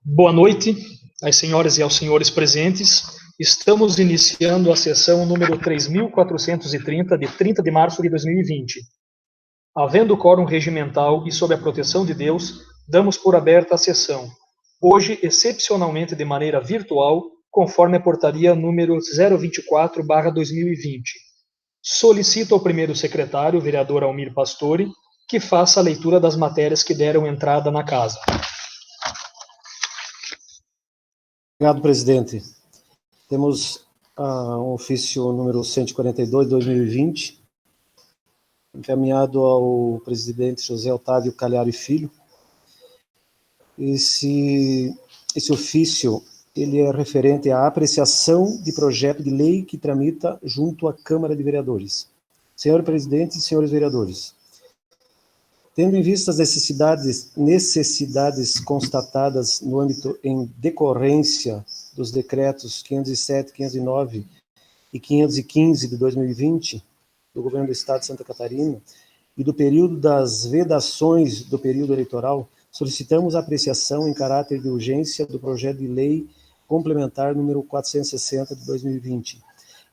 Boa noite às senhoras e aos senhores presentes. Estamos iniciando a sessão número 3.430, de 30 de março de 2020. Havendo quórum regimental e sob a proteção de Deus, damos por aberta a sessão. Hoje, excepcionalmente de maneira virtual, conforme a portaria número 024/2020. Solicito ao primeiro secretário, o vereador Almir Pastore, que faça a leitura das matérias que deram entrada na casa. Obrigado, presidente. Temos um ofício número 142, 2020, encaminhado ao presidente José Otávio Calhari Filho. Esse ofício ele é referente à apreciação de projeto de lei que tramita junto à Câmara de Vereadores. Senhor presidente e senhores vereadores, tendo em vista as necessidades constatadas no âmbito em decorrência dos decretos 507, 509 e 515 de 2020 do Governo do Estado de Santa Catarina e do período das vedações do período eleitoral, solicitamos a apreciação em caráter de urgência do projeto de lei complementar número 460 de 2020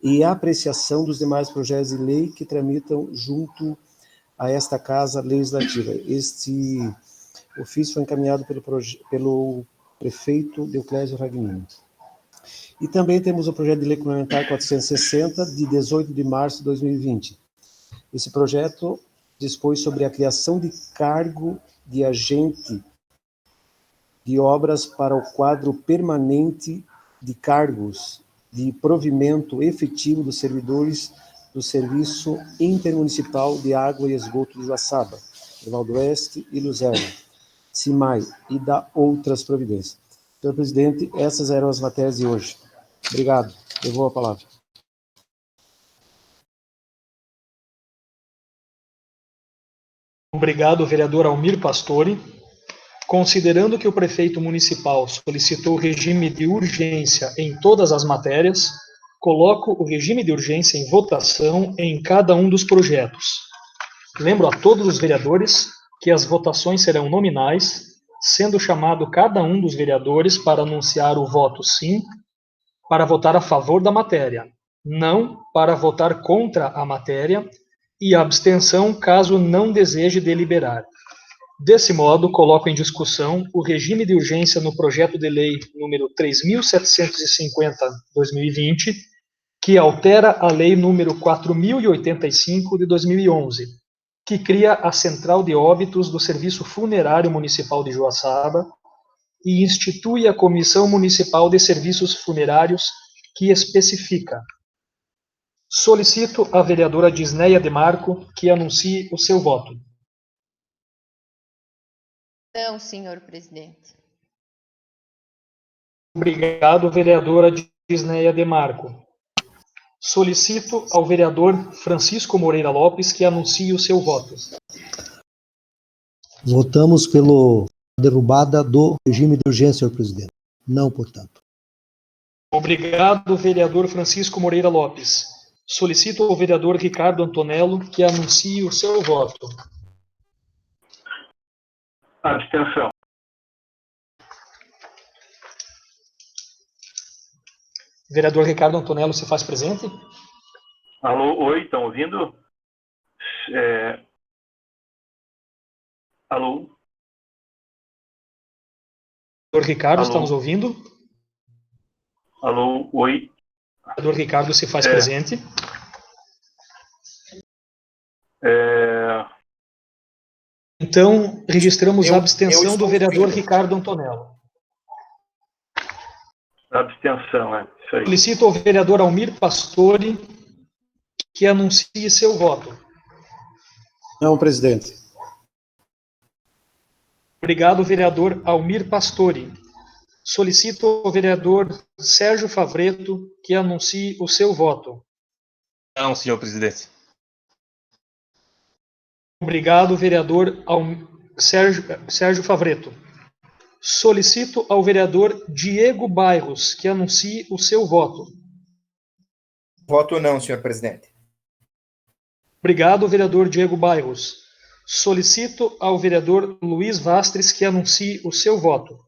e a apreciação dos demais projetos de lei que tramitam junto a esta Casa Legislativa. Este ofício foi encaminhado pelo prefeito Deoclésio Ragnini. E também temos o projeto de lei complementar 460, de 18 de março de 2020. Esse projeto dispõe sobre a criação de cargo de agente de obras para o quadro permanente de cargos de provimento efetivo dos servidores do Serviço Intermunicipal de Água e Esgoto de Joaçaba, Val do Oeste e Luzerna, CIMAI, e da outras providências. Senhor presidente, essas eram as matérias de hoje. Obrigado. Devolvo a palavra. Obrigado, vereador Almir Pastore. Considerando que o prefeito municipal solicitou regime de urgência em todas as matérias, coloco o regime de urgência em votação em cada um dos projetos. Lembro a todos os vereadores que as votações serão nominais, sendo chamado cada um dos vereadores para anunciar o voto sim, para votar a favor da matéria, não para votar contra a matéria e abstenção caso não deseje deliberar. Desse modo, coloco em discussão o regime de urgência no projeto de lei número 3.750/2020, que altera a lei número 4.085 de 2011, que cria a Central de Óbitos do Serviço Funerário Municipal de Joaçaba e institui a Comissão Municipal de Serviços Funerários, que especifica. Solicito a vereadora Disneia de Marco que anuncie o seu voto. Não, senhor presidente. Obrigado, vereadora Disneia de Marco. Solicito ao vereador Francisco Moreira Lopes que anuncie o seu voto. Votamos pela derrubada do regime de urgência, senhor presidente. Não, portanto. Obrigado, vereador Francisco Moreira Lopes. Solicito ao vereador Ricardo Antonello que anuncie o seu voto. Abstenção. Vereador Ricardo Antonello, se faz presente? Alô, oi, estão ouvindo? Alô? Vereador Ricardo, Alô? está nos ouvindo? Alô, oi. Vereador Ricardo, se faz presente? Então, registramos a abstenção do vereador Ricardo Antonello. Abstenção, isso aí. Solicito ao vereador Almir Pastore que anuncie seu voto. Não, presidente. Obrigado, vereador Almir Pastore. Solicito ao vereador Sérgio Favreto que anuncie o seu voto. Não, senhor presidente. Obrigado, vereador Sérgio Favreto. Solicito ao vereador Diego Bairros que anuncie o seu voto. Voto não, senhor presidente. Obrigado, vereador Diego Bairros. Solicito ao vereador Luiz Vastres que anuncie o seu voto.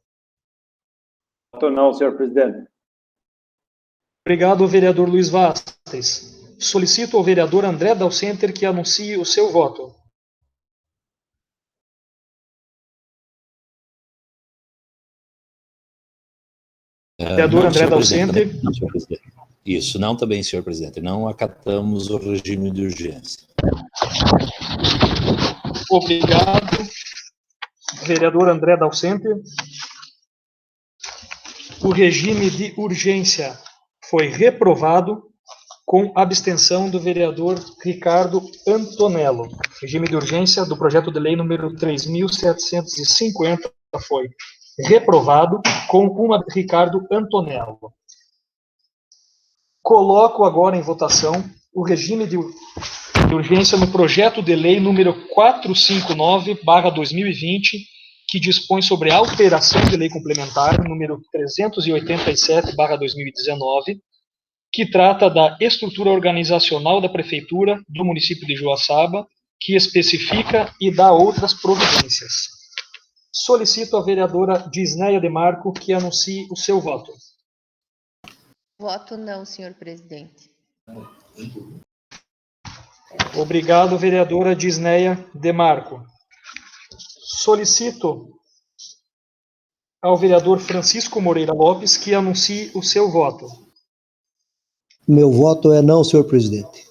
Voto não, senhor presidente. Obrigado, vereador Luiz Vastes. Solicito ao vereador André Dalcenter que anuncie o seu voto. Vereador André Dalcenter. Não, senhor presidente. Isso, não também, senhor presidente. Não acatamos o regime de urgência. Obrigado, vereador André Dalcenter. O regime de urgência foi reprovado com abstenção do vereador Ricardo Antonello. Regime de urgência do projeto de lei número 3.750 foi reprovado com uma Ricardo Antonello. Coloco agora em votação o regime de urgência no projeto de lei número 459/2020, que dispõe sobre a alteração de lei complementar número 387/2019, que trata da estrutura organizacional da Prefeitura do município de Joaçaba, que especifica e dá outras providências. Solicito a vereadora Disneia Demarco que anuncie o seu voto. Voto não, senhor presidente. Obrigado, vereadora Disneia Demarco. Solicito ao vereador Francisco Moreira Lopes que anuncie o seu voto. Meu voto é não, senhor presidente.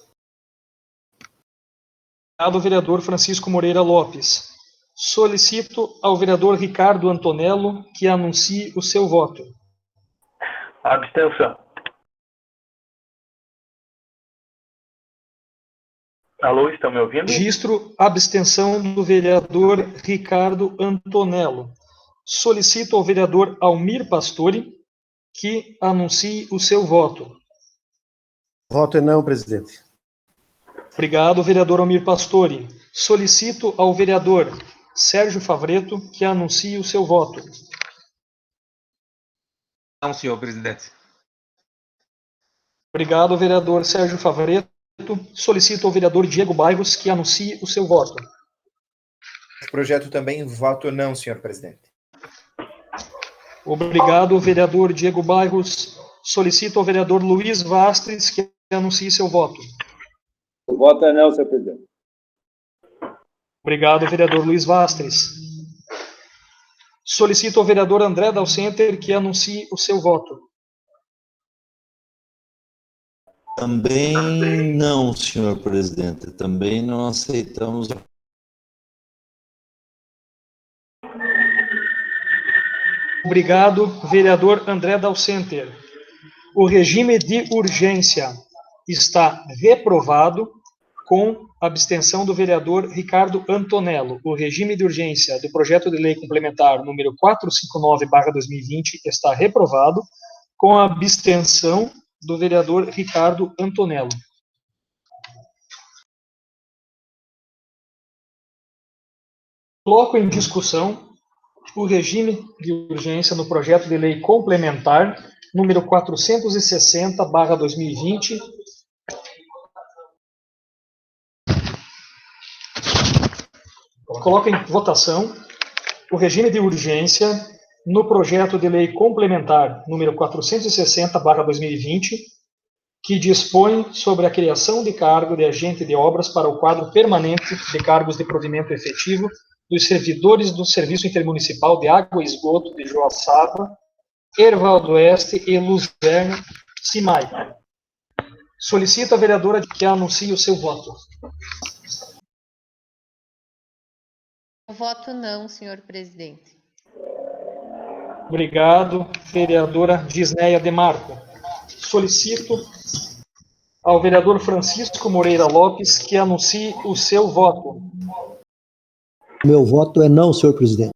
Obrigado, vereador Francisco Moreira Lopes. Solicito ao vereador Ricardo Antonello que anuncie o seu voto. Abstenção. Alô, estão me ouvindo? Registro abstenção do vereador Ricardo Antonello. Solicito ao vereador Almir Pastore que anuncie o seu voto. Voto é não, presidente. Obrigado, vereador Almir Pastore. Solicito ao vereador Sérgio Favreto que anuncie o seu voto. Não, senhor presidente. Obrigado, vereador Sérgio Favreto. Solicito ao vereador Diego Bairros que anuncie o seu voto. O projeto também, voto não, senhor presidente. Obrigado, vereador Diego Bairros. Solicito ao vereador Luiz Vastes que anuncie seu voto. O voto é não, senhor presidente. Obrigado, vereador Luiz Vastes. Solicito ao vereador André Dalcenter que anuncie o seu voto. Também não, senhor presidente. Também não aceitamos. Obrigado, vereador André Dalcenter. O regime de urgência está reprovado com abstenção do vereador Ricardo Antonello. O regime de urgência do projeto de lei complementar número 459/2020 está reprovado com a abstenção do vereador Ricardo Antonello. Coloco em discussão o regime de urgência no projeto de lei complementar número 460/2020, coloco em votação o regime de urgência no projeto de lei complementar número 460/2020, que dispõe sobre a criação de cargo de agente de obras para o quadro permanente de cargos de provimento efetivo dos servidores do Serviço Intermunicipal de Água e Esgoto de Joaçaba, Erval do Oeste e Luzerna, CIMAI. Solicito a vereadora que anuncie o seu voto. Voto não, senhor presidente. Obrigado, vereadora Disneia Demarco. Solicito ao vereador Francisco Moreira Lopes que anuncie o seu voto. Meu voto é não, senhor presidente.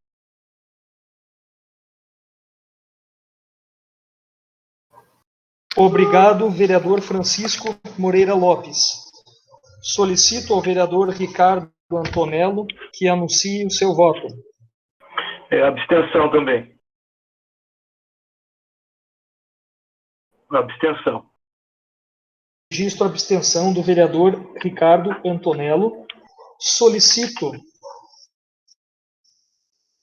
Obrigado, vereador Francisco Moreira Lopes. Solicito ao vereador Ricardo Antonello que anuncie o seu voto. Abstenção também. Abstenção. Registro a abstenção do vereador Ricardo Antonello. Solicito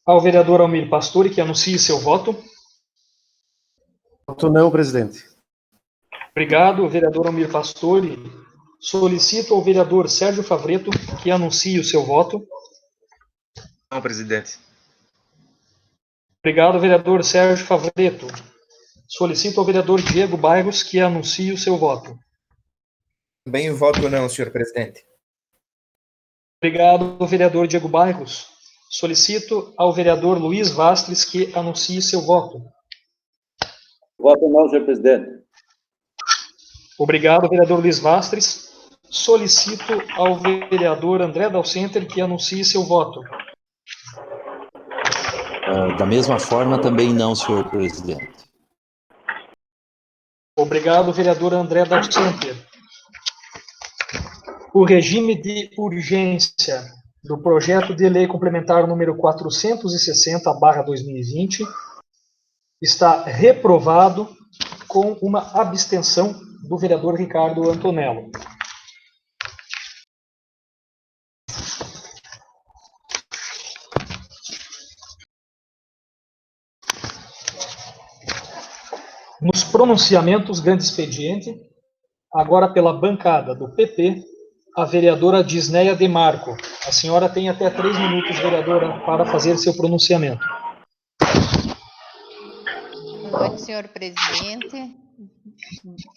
ao vereador Almir Pastore que anuncie seu voto. Voto não, presidente. Obrigado, vereador Almir Pastore. Solicito ao vereador Sérgio Favreto que anuncie o seu voto. Não, presidente. Obrigado, vereador Sérgio Favreto. Solicito ao vereador Diego Bairros que anuncie o seu voto. Também voto não, senhor presidente. Obrigado, vereador Diego Bairros. Solicito ao vereador Luiz Vastres que anuncie seu voto. Voto não, senhor presidente. Obrigado, vereador Luiz Vastres. Solicito ao vereador André Dalcenter que anuncie seu voto. Da mesma forma, também não, senhor presidente. Obrigado, vereador André Dalcenter. O regime de urgência do projeto de lei complementar número 460/2020 está reprovado com uma abstenção do vereador Ricardo Antonello. Nos pronunciamentos, grande expediente, agora pela bancada do PP, a vereadora Disneia Demarco. A senhora tem até 3 minutos, vereadora, para fazer seu pronunciamento. Boa noite, senhor presidente.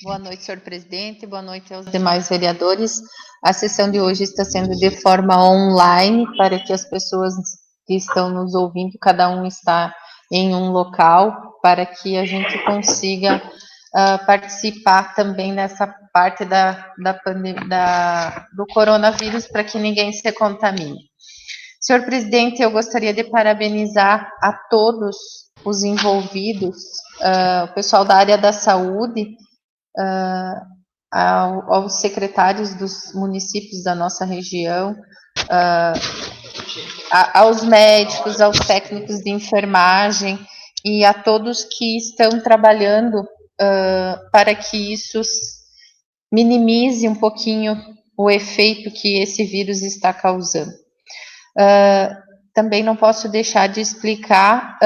Boa noite, senhor presidente. Boa noite aos demais vereadores. A sessão de hoje está sendo de forma online para que as pessoas que estão nos ouvindo, cada um está em um local, para que a gente consiga participar também nessa parte do coronavírus, para que ninguém se contamine. Senhor presidente, eu gostaria de parabenizar a todos os envolvidos, o pessoal da área da saúde, aos secretários dos municípios da nossa região, aos médicos, aos técnicos de enfermagem e a todos que estão trabalhando para que isso minimize um pouquinho o efeito que esse vírus está causando. Também não posso deixar de explicar,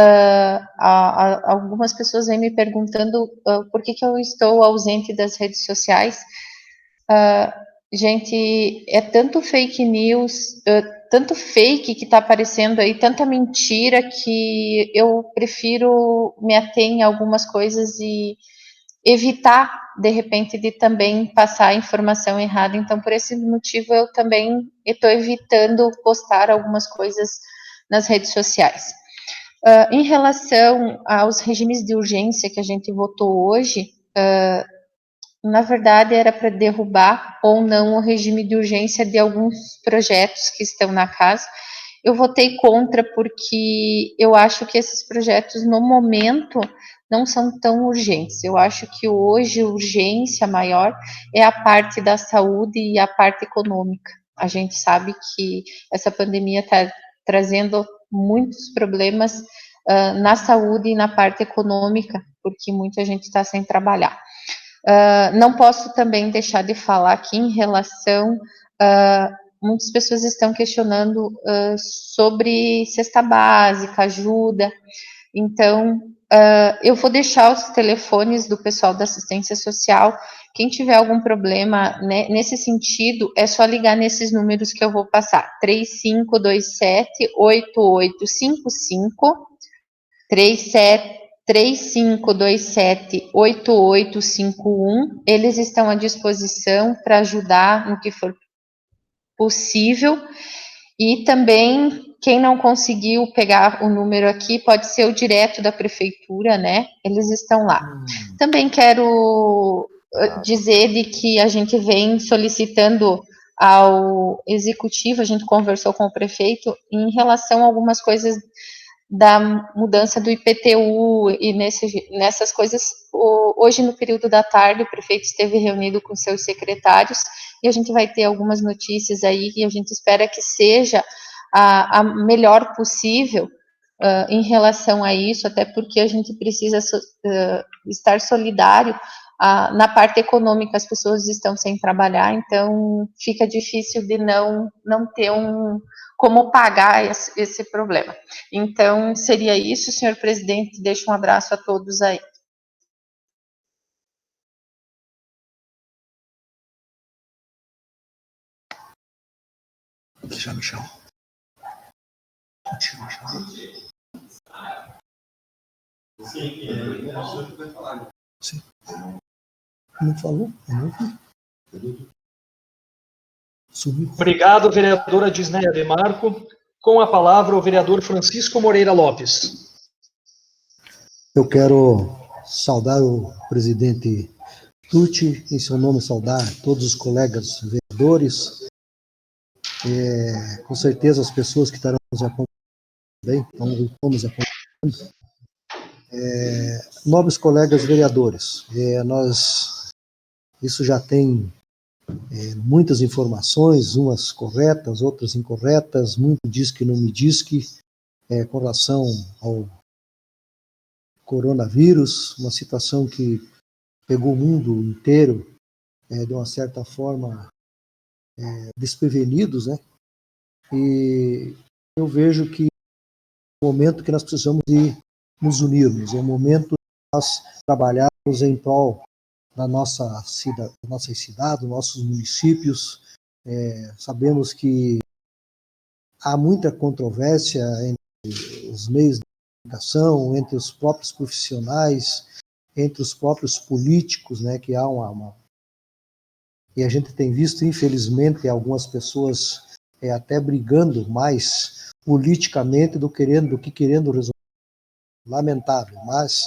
algumas pessoas vêm me perguntando por que eu estou ausente das redes sociais. Gente, é tanto fake news, tanto fake que está aparecendo aí, tanta mentira, que eu prefiro me ater em algumas coisas e evitar, de repente, de também passar informação errada. Então, por esse motivo, eu também estou evitando postar algumas coisas nas redes sociais. Em relação aos regimes de urgência que a gente votou hoje, na verdade, era para derrubar ou não o regime de urgência de alguns projetos que estão na casa. Eu votei contra porque eu acho que esses projetos, no momento, não são tão urgentes. Eu acho que hoje a urgência maior é a parte da saúde e a parte econômica. A gente sabe que essa pandemia está trazendo muitos problemas na saúde e na parte econômica, porque muita gente está sem trabalhar. Não posso também deixar de falar aqui em relação, muitas pessoas estão questionando sobre cesta básica, ajuda. Então, eu vou deixar os telefones do pessoal da assistência social. Quem tiver algum problema, né, nesse sentido, é só ligar nesses números que eu vou passar: 3527-8855, 3527-8851. Eles estão à disposição para ajudar no que for possível. E também, quem não conseguiu pegar o número aqui, pode ser o direto da prefeitura, né? Eles estão lá. Também quero dizer de que a gente vem solicitando ao executivo, a gente conversou com o prefeito em relação a algumas coisas da mudança do IPTU e nessas coisas. Hoje, no período da tarde, o prefeito esteve reunido com seus secretários e a gente vai ter algumas notícias aí que a gente espera que seja a melhor possível em relação a isso, até porque a gente precisa estar solidário. Na parte econômica, as pessoas estão sem trabalhar, então fica difícil de não ter como pagar esse problema. Então, seria isso, senhor presidente. Deixo um abraço a todos aí. Já me chamou. Sim. Não falou? Não. Subiu. Obrigado, vereadora Disneia Demarco. Com a palavra, o vereador Francisco Moreira Lopes. Eu quero saudar o presidente Tucci, em seu nome saudar todos os colegas vereadores, com certeza as pessoas que estarão nos acompanhando bem, estamos acompanhando, nobres colegas vereadores, isso já tem muitas informações, umas corretas, outras incorretas, muito diz que não me diz que, com relação ao coronavírus, uma situação que pegou o mundo inteiro, de uma certa forma, desprevenidos, né? E eu vejo que é um momento que nós precisamos de nos unirmos, é um momento de nós trabalharmos em prol da nossas cidades, dos nossos municípios. Sabemos que há muita controvérsia entre os meios de comunicação, entre os próprios profissionais, entre os próprios políticos, né, que há e a gente tem visto, infelizmente, algumas pessoas até brigando mais politicamente do que querendo resolver. Lamentável, mas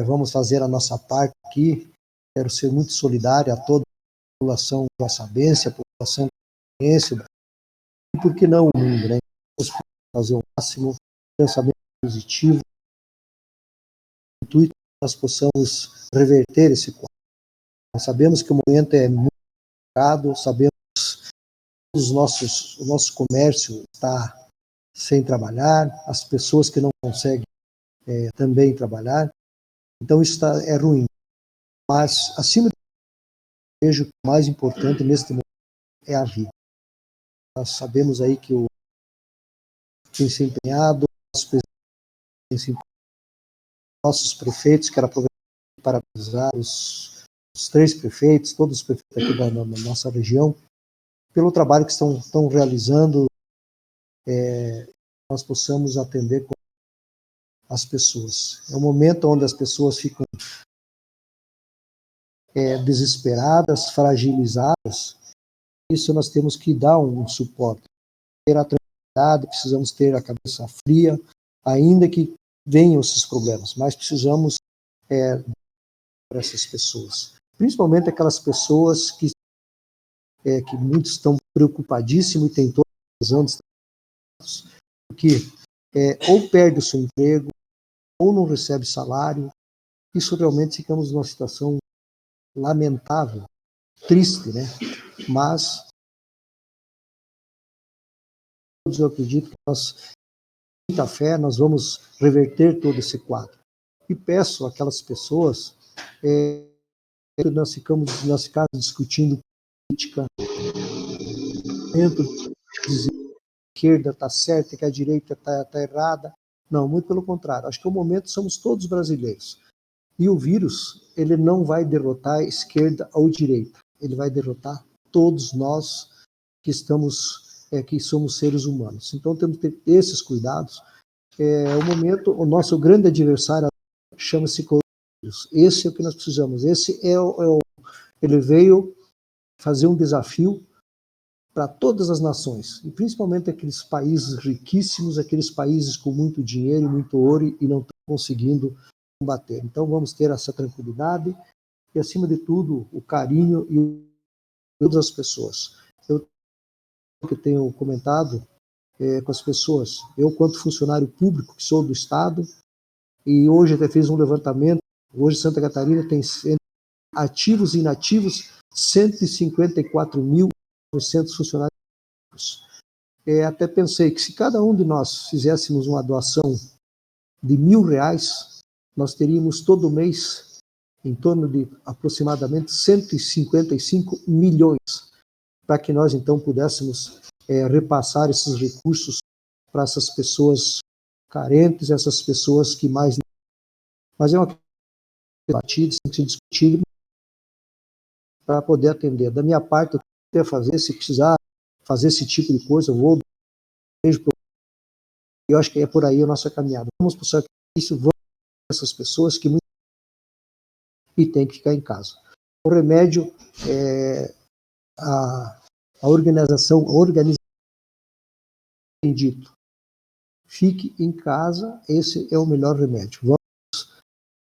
vamos fazer a nossa parte aqui. Quero ser muito solidário a toda a população guaçabense, a população catarinense, e por que não o mundo, né? Vamos fazer o máximo, pensamento positivo, intuito que nós possamos reverter esse quadro. Nós sabemos que o momento é muito complicado, sabemos que o nosso comércio está sem trabalhar, as pessoas que não conseguem também trabalhar, então isso é ruim. Mas, acima de tudo, vejo que o mais importante neste momento é a vida. Nós sabemos aí que o tem se empenhado, nossos prefeitos, quero aproveitar para parabenizar os 3 prefeitos, todos os prefeitos aqui da nossa região, pelo trabalho que estão realizando, nós possamos atender as pessoas. É um momento onde as pessoas ficam desesperadas, fragilizadas. Isso nós temos que dar um suporte. Ter a tranquilidade, precisamos ter a cabeça fria, ainda que venham esses problemas, mas precisamos para essas pessoas. Principalmente aquelas pessoas que muitos estão preocupadíssimos e têm toda a razão de estar, porque ou perde o seu emprego, ou não recebe salário. Isso realmente ficamos numa situação lamentável, triste, né? Mas eu acredito que nós, com muita fé, nós vamos reverter todo esse quadro. E peço àquelas pessoas que nós ficamos discutindo política, dentro de dizer que a esquerda está certa, que a direita está errada. Não, muito pelo contrário. Acho que o momento somos todos brasileiros. E o vírus, ele não vai derrotar a esquerda ou direita. Ele vai derrotar todos nós que que somos seres humanos. Então temos que ter esses cuidados. O momento, o nosso grande adversário chama-se coronavírus. Esse é o que nós precisamos. Ele veio fazer um desafio para todas as nações, e principalmente aqueles países riquíssimos, aqueles países com muito dinheiro e muito ouro e não estão conseguindo combater. Então vamos ter essa tranquilidade e, acima de tudo, o carinho e todas as pessoas. Eu que tenho comentado com as pessoas, eu quanto funcionário público, que sou do Estado, e hoje até fiz um levantamento, hoje Santa Catarina tem ativos e inativos 154.900 funcionários públicos. Até pensei que se cada um de nós fizéssemos uma doação de R$1.000, nós teríamos todo mês em torno de aproximadamente 155 milhões, para que nós então pudéssemos repassar esses recursos para essas pessoas carentes, essas pessoas que mais... Mas é uma coisa debatida, tem que ser discutida para poder atender. Da minha parte, eu quero fazer, se precisar fazer esse tipo de coisa, eu acho que é por aí a nossa caminhada. Vamos para o sacrifício, vamos para essas pessoas que muito e tem que ficar em casa. O remédio é a organização tem dito. Fique em casa, esse é o melhor remédio. Vamos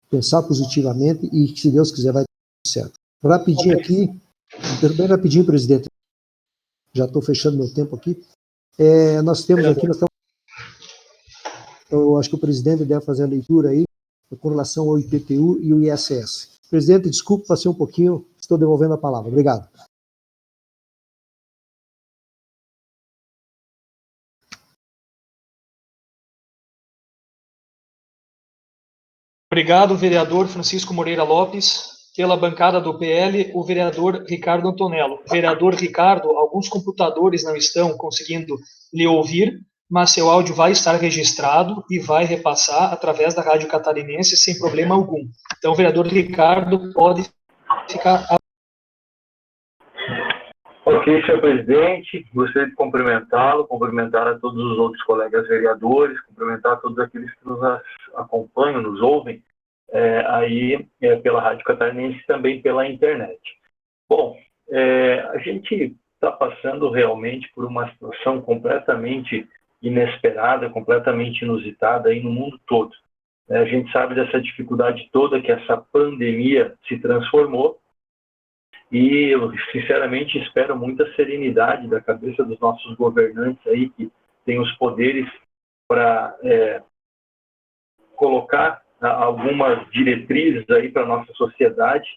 pensar positivamente e, se Deus quiser, vai dar tudo certo. Rapidinho aqui, bem rapidinho, presidente. Já estou fechando meu tempo aqui. Nós temos aqui, eu acho que o presidente deve fazer a leitura aí, com relação ao IPTU e o ISS. Presidente, desculpe, passei um pouquinho, estou devolvendo a palavra. Obrigado. Obrigado, vereador Francisco Moreira Lopes. Pela bancada do PL, o vereador Ricardo Antonello. Vereador Ricardo, alguns computadores não estão conseguindo lhe ouvir, mas seu áudio vai estar registrado e vai repassar através da Rádio Catarinense sem problema algum. Então, vereador Ricardo, pode ficar... Ok, senhor presidente, gostaria de cumprimentá-lo, cumprimentar a todos os outros colegas vereadores, cumprimentar todos aqueles que nos acompanham, nos ouvem, pela Rádio Catarinense e também pela internet. Bom, a gente está passando realmente por uma situação completamente inesperada, completamente inusitada aí no mundo todo. A gente sabe dessa dificuldade toda que essa pandemia se transformou e eu, sinceramente, espero muita serenidade da cabeça dos nossos governantes aí, que têm os poderes para colocar algumas diretrizes aí para a nossa sociedade,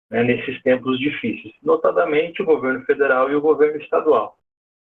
né, nesses tempos difíceis, notadamente o governo federal e o governo estadual.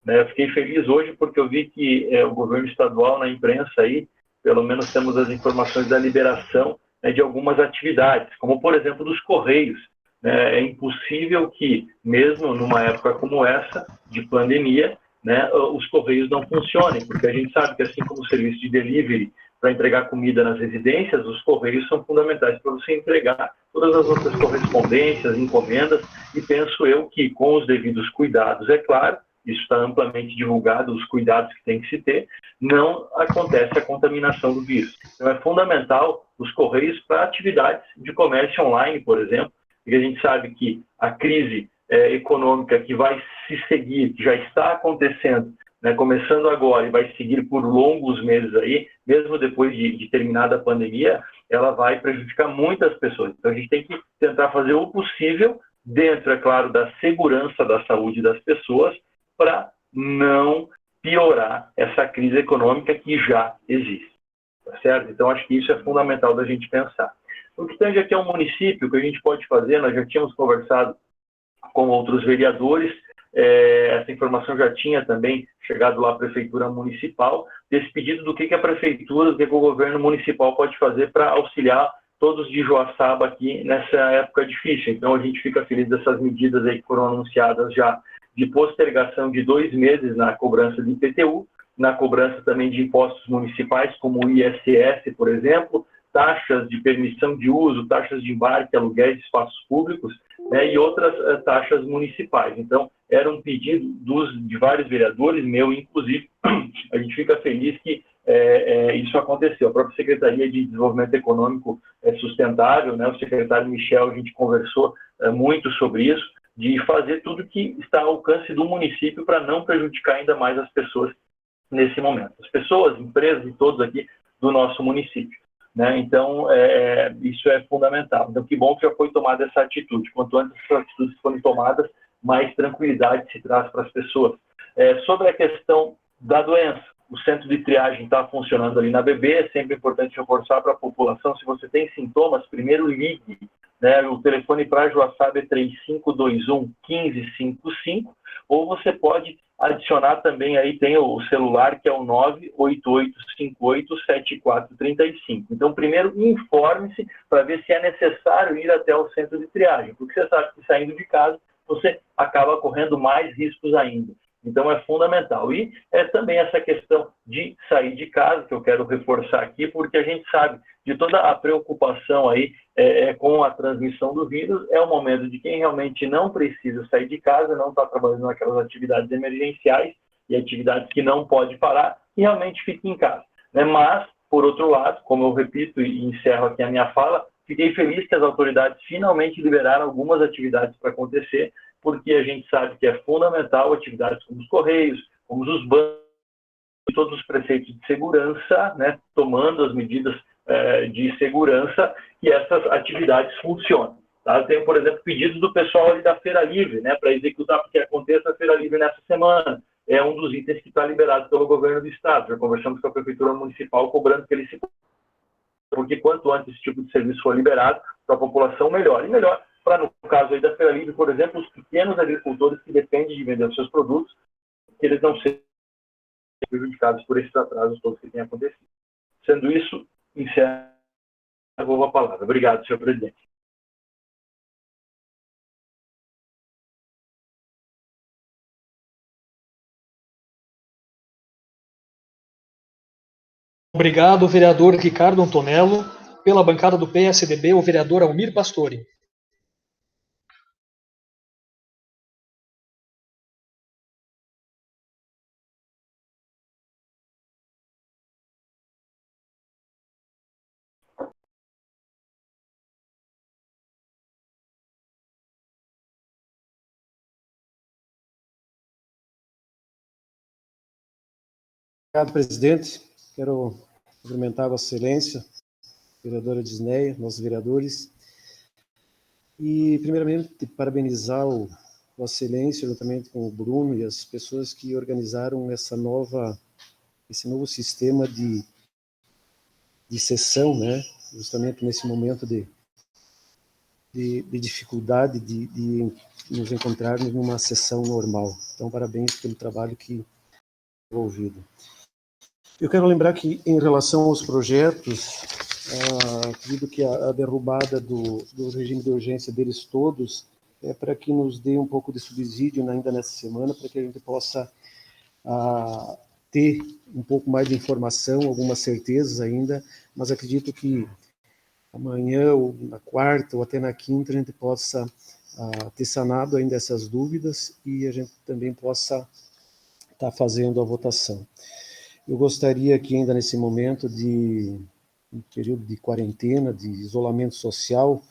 Eu fiquei feliz hoje porque eu vi que o governo estadual, na imprensa aí, pelo menos temos as informações da liberação, né, de algumas atividades, como por exemplo dos Correios. É impossível que, mesmo numa época como essa, de pandemia, né, os Correios não funcionem, porque a gente sabe que, assim como o serviço de delivery para entregar comida nas residências, os Correios são fundamentais para você entregar todas as outras correspondências, encomendas, e penso eu que, com os devidos cuidados, é claro, isso está amplamente divulgado, os cuidados que tem que se ter, não acontece a contaminação do vírus. Então, é fundamental os Correios para atividades de comércio online, por exemplo, porque a gente sabe que a crise econômica que vai se seguir, que já está acontecendo, né, começando agora e vai seguir por longos meses aí, mesmo depois de terminada a pandemia, ela vai prejudicar muitas pessoas. Então, a gente tem que tentar fazer o possível, dentro, é claro, da segurança da saúde das pessoas, para não piorar essa crise econômica que já existe. Tá certo? Então, acho que isso é fundamental da gente pensar. O que tange aqui é um município, que a gente pode fazer, nós já tínhamos conversado com outros vereadores, essa informação já tinha também chegado lá à Prefeitura Municipal, desse pedido do que a Prefeitura, do que o governo municipal pode fazer para auxiliar todos de Joaçaba aqui nessa época difícil. Então, a gente fica feliz dessas medidas aí que foram anunciadas já de postergação de 2 meses na cobrança de IPTU, na cobrança também de impostos municipais, como o ISS, por exemplo, taxas de permissão de uso, taxas de embarque, aluguéis de espaços públicos, né, e outras taxas municipais. Então, era um pedido de vários vereadores, meu inclusive. A gente fica feliz que isso aconteceu. A própria Secretaria de Desenvolvimento Econômico Sustentável, né, o secretário Michel, a gente conversou muito sobre isso, de fazer tudo que está ao alcance do município para não prejudicar ainda mais as pessoas nesse momento. As pessoas, empresas e todos aqui do nosso município. Né? Então, isso é fundamental. Então, que bom que já foi tomada essa atitude. Quanto antes essas atitudes forem tomadas, mais tranquilidade se traz para as pessoas. Sobre a questão da doença, o centro de triagem está funcionando ali na BB, é sempre importante reforçar para a população, se você tem sintomas, primeiro ligue, né? O telefone para Joaçaba é 3521-1555, ou você pode adicionar também, aí tem o celular, que é o 98858-7435. Então, primeiro, informe-se para ver se é necessário ir até o centro de triagem, porque você sabe que saindo de casa, você acaba correndo mais riscos ainda. Então, é fundamental. E é também essa questão de sair de casa, que eu quero reforçar aqui, porque a gente sabe de toda a preocupação aí com a transmissão do vírus, é o momento de quem realmente não precisa sair de casa, não está trabalhando naquelas atividades emergenciais e atividades que não pode parar, e realmente fique em casa, né? Mas, por outro lado, como eu repito e encerro aqui a minha fala, fiquei feliz que as autoridades finalmente liberaram algumas atividades para acontecer, porque a gente sabe que é fundamental atividades como os Correios, como os bancos, e todos os preceitos de segurança, né, tomando as medidas de segurança, que essas atividades funcionem. Tá? Eu tenho, por exemplo, pedidos do pessoal ali da Feira Livre, né, para executar, porque aconteça a Feira Livre nessa semana. É um dos itens que está liberado pelo governo do Estado. Já conversamos com a Prefeitura Municipal, cobrando que ele se... Porque quanto antes esse tipo de serviço for liberado, para a população, melhor. E melhor para, no caso aí da Feira Livre, por exemplo, os pequenos agricultores que dependem de vender os seus produtos, que eles não sejam prejudicados por esses atrasos todos que têm acontecido. Sendo isso, encerro a palavra. Obrigado, senhor presidente. Obrigado, vereador Ricardo Antonello. Pela bancada do PSDB, o vereador Almir Pastori. Obrigado, presidente. Quero cumprimentar a Vossa Excelência, vereadora Disneia, nossos vereadores, e, primeiramente, parabenizar o Vossa Excelência, juntamente com o Bruno e as pessoas que organizaram esse novo sistema de sessão, né? Justamente nesse momento de dificuldade de nos encontrarmos numa sessão normal. Então, parabéns pelo trabalho que foi envolvido. Eu quero lembrar que, em relação aos projetos, acredito que a derrubada do regime de urgência deles todos é para que nos dê um pouco de subsídio ainda nessa semana, para que a gente possa ter um pouco mais de informação, algumas certezas ainda, mas acredito que amanhã, ou na quarta, ou até na quinta, a gente possa ter sanado ainda essas dúvidas e a gente também possa estar fazendo a votação. Eu gostaria que ainda nesse momento um período de quarentena, de isolamento social,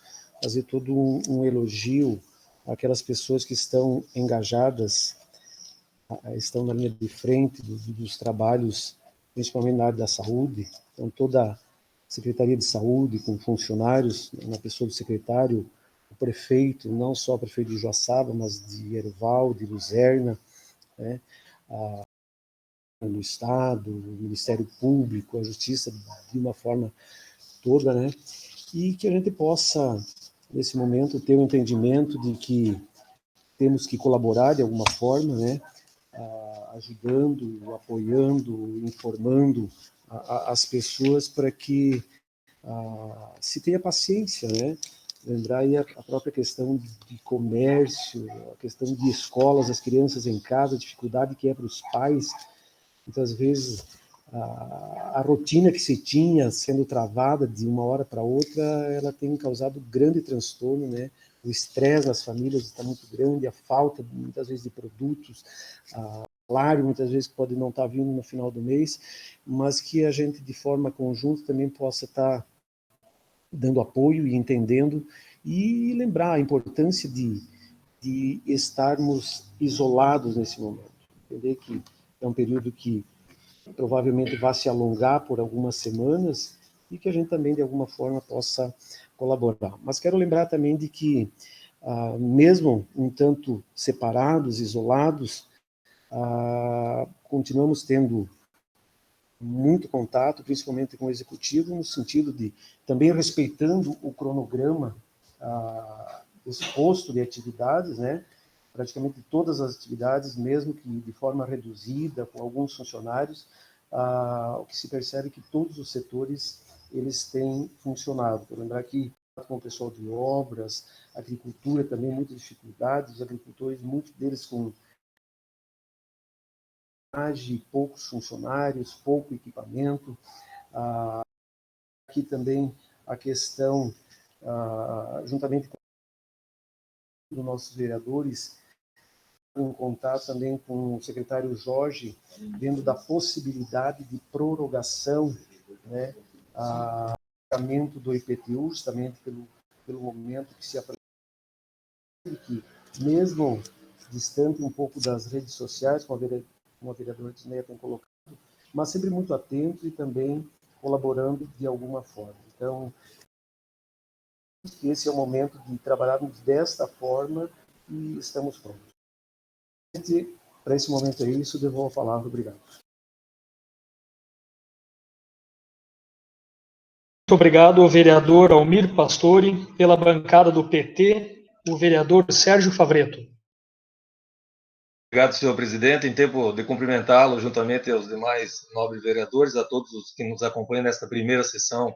fazer todo um elogio àquelas pessoas que estão engajadas, estão na linha de frente dos trabalhos, principalmente na área da saúde. Então, toda a Secretaria de Saúde, com funcionários, na pessoa do secretário, o prefeito, não só o prefeito de Joaçaba, mas de Erval, de Luzerna, né? No Estado, o Ministério Público, a Justiça, de uma forma toda, né? E que a gente possa, nesse momento, ter um entendimento de que temos que colaborar de alguma forma, né? Ajudando, apoiando, informando as pessoas para que se tenha paciência, né? Lembrar aí a própria questão de comércio, a questão de escolas, as crianças em casa, a dificuldade que é para os pais. Muitas vezes a rotina que se tinha sendo travada de uma hora para outra, ela tem causado grande transtorno, né? O estresse nas famílias está muito grande, a falta muitas vezes de produtos, salário muitas vezes pode não estar vindo no final do mês, mas que a gente de forma conjunta também possa estar dando apoio e entendendo e lembrar a importância de estarmos isolados nesse momento. Entender que é um período que provavelmente vai se alongar por algumas semanas e que a gente também, de alguma forma, possa colaborar. Mas quero lembrar também de que, mesmo um tanto separados, isolados, continuamos tendo muito contato, principalmente com o executivo, no sentido de também respeitando o cronograma exposto de atividades, né? Praticamente todas as atividades, mesmo que de forma reduzida, com alguns funcionários, o que se percebe é que todos os setores eles têm funcionado. Vou lembrar que com o pessoal de obras, agricultura também, muitas dificuldades, os agricultores, muitos deles com poucos funcionários, pouco equipamento. Aqui também a questão, juntamente com os nossos vereadores, em contato também com o secretário Jorge, dentro da possibilidade de prorrogação, né, pagamento do IPTU, justamente pelo momento que se apresenta, que mesmo distante um pouco das redes sociais, como a vereadora Tisneia tem colocado, mas sempre muito atento e também colaborando de alguma forma. Então, esse é o momento de trabalharmos desta forma e estamos prontos. Para esse momento é isso, devolvo a palavra. Obrigado. Muito obrigado, vereador Almir Pastori. Pela bancada do PT, o vereador Sérgio Favreto. Obrigado, senhor presidente. Em tempo de cumprimentá-lo, juntamente aos demais nobres vereadores, a todos os que nos acompanham nesta primeira sessão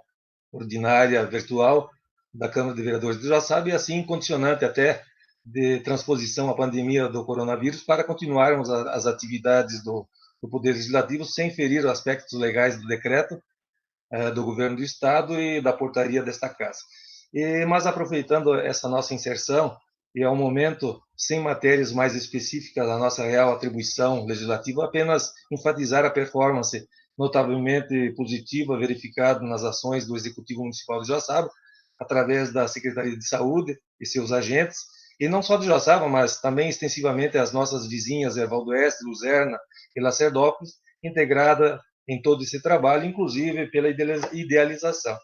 ordinária virtual da Câmara de Vereadores do Joaçaba, e assim condicionante até de transposição à pandemia do coronavírus, para continuarmos as atividades do Poder Legislativo sem ferir os aspectos legais do decreto do Governo do Estado e da portaria desta Casa. Mas aproveitando essa nossa inserção, e é um momento sem matérias mais específicas da nossa real atribuição legislativa, apenas enfatizar a performance notavelmente positiva verificada nas ações do Executivo Municipal de Joaçaba, através da Secretaria de Saúde e seus agentes, e não só de Joaçaba, mas também extensivamente as nossas vizinhas Erval do Oeste, Luzerna e Lacerdópolis, integrada em todo esse trabalho, inclusive pela idealização.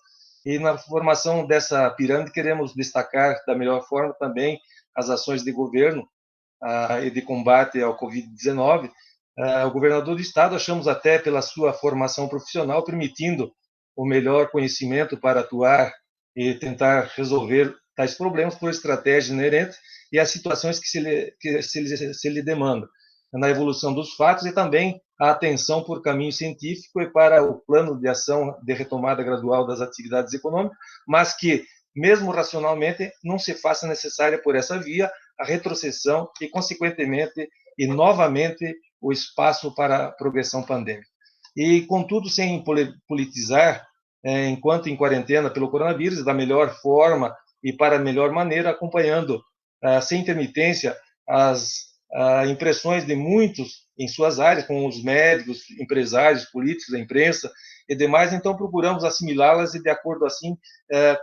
E na formação dessa pirâmide, queremos destacar da melhor forma também as ações de governo e de combate ao Covid-19. O governador do Estado, achamos até pela sua formação profissional, permitindo o melhor conhecimento para atuar e tentar resolver tais problemas por estratégia inerente e as situações que se lhe demanda, na evolução dos fatos, e também a atenção por caminho científico e para o plano de ação de retomada gradual das atividades econômicas, mas que, mesmo racionalmente, não se faça necessária por essa via a retrocessão e, consequentemente, e novamente, o espaço para a progressão pandêmica. E, contudo, sem politizar, enquanto em quarentena pelo coronavírus, da melhor forma e para a melhor maneira, acompanhando, sem intermitência, as impressões de muitos em suas áreas, com os médicos, empresários, políticos, a imprensa e demais, então procuramos assimilá-las e de acordo assim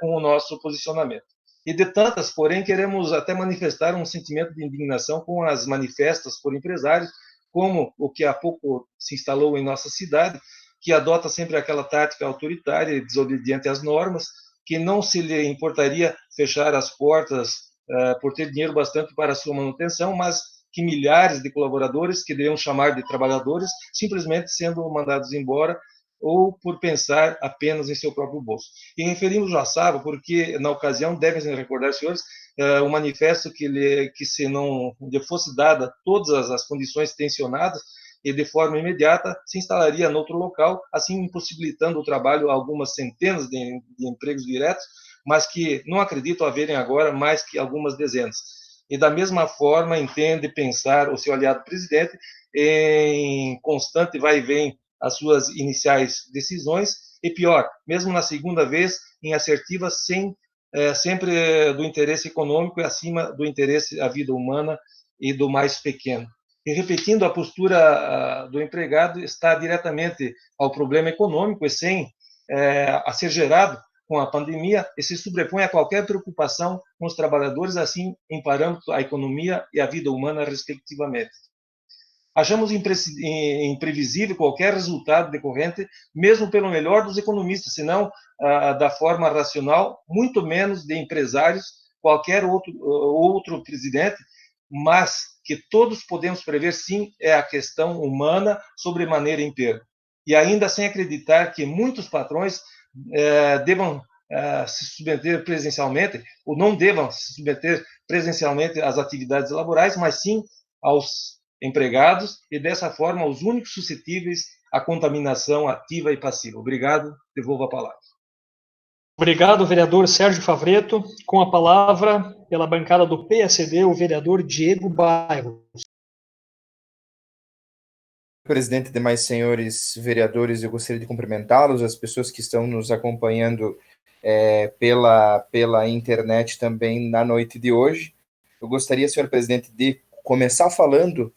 com o nosso posicionamento. E de tantas, porém, queremos até manifestar um sentimento de indignação com as manifestas por empresários, como o que há pouco se instalou em nossa cidade, que adota sempre aquela tática autoritária e desobediente às normas, que não se lhe importaria fechar as portas por ter dinheiro bastante para a sua manutenção, mas que milhares de colaboradores, que deveriam chamar de trabalhadores, simplesmente sendo mandados embora ou por pensar apenas em seu próprio bolso. E referimos Joaçaba porque, na ocasião, devem se recordar, senhores, o manifesto que se não lhe fosse dada todas as condições tensionadas e de forma imediata, se instalaria em outro local, assim impossibilitando o trabalho a algumas centenas de empregos diretos, mas que não acredito haverem agora mais que algumas dezenas. E da mesma forma entende pensar o seu aliado presidente em constante vai e vem as suas iniciais decisões, e pior, mesmo na segunda vez, em assertivas, sempre do interesse econômico e acima do interesse da vida humana e do mais pequeno. E repetindo, a postura do empregado está diretamente ao problema econômico e sem a ser gerado com a pandemia e se sobrepõe a qualquer preocupação com os trabalhadores, assim em parâmetro a economia e a vida humana, respectivamente. Achamos imprevisível qualquer resultado decorrente, mesmo pelo melhor dos economistas, senão da forma racional, muito menos de empresários, qualquer outro presidente, mas que todos podemos prever, sim, é a questão humana sobremaneira impera. E ainda sem acreditar que muitos patrões devam se submeter presencialmente, ou não devam se submeter presencialmente às atividades laborais, mas sim aos empregados, e dessa forma os únicos suscetíveis à contaminação ativa e passiva. Obrigado, devolvo a palavra. Obrigado, vereador Sérgio Favreto. Com a palavra, pela bancada do PSD, o vereador Diego Bairros. presidente, demais senhores vereadores, eu gostaria de cumprimentá-los, as pessoas que estão nos acompanhando pela internet também na noite de hoje. Eu gostaria, senhor presidente, de começar falando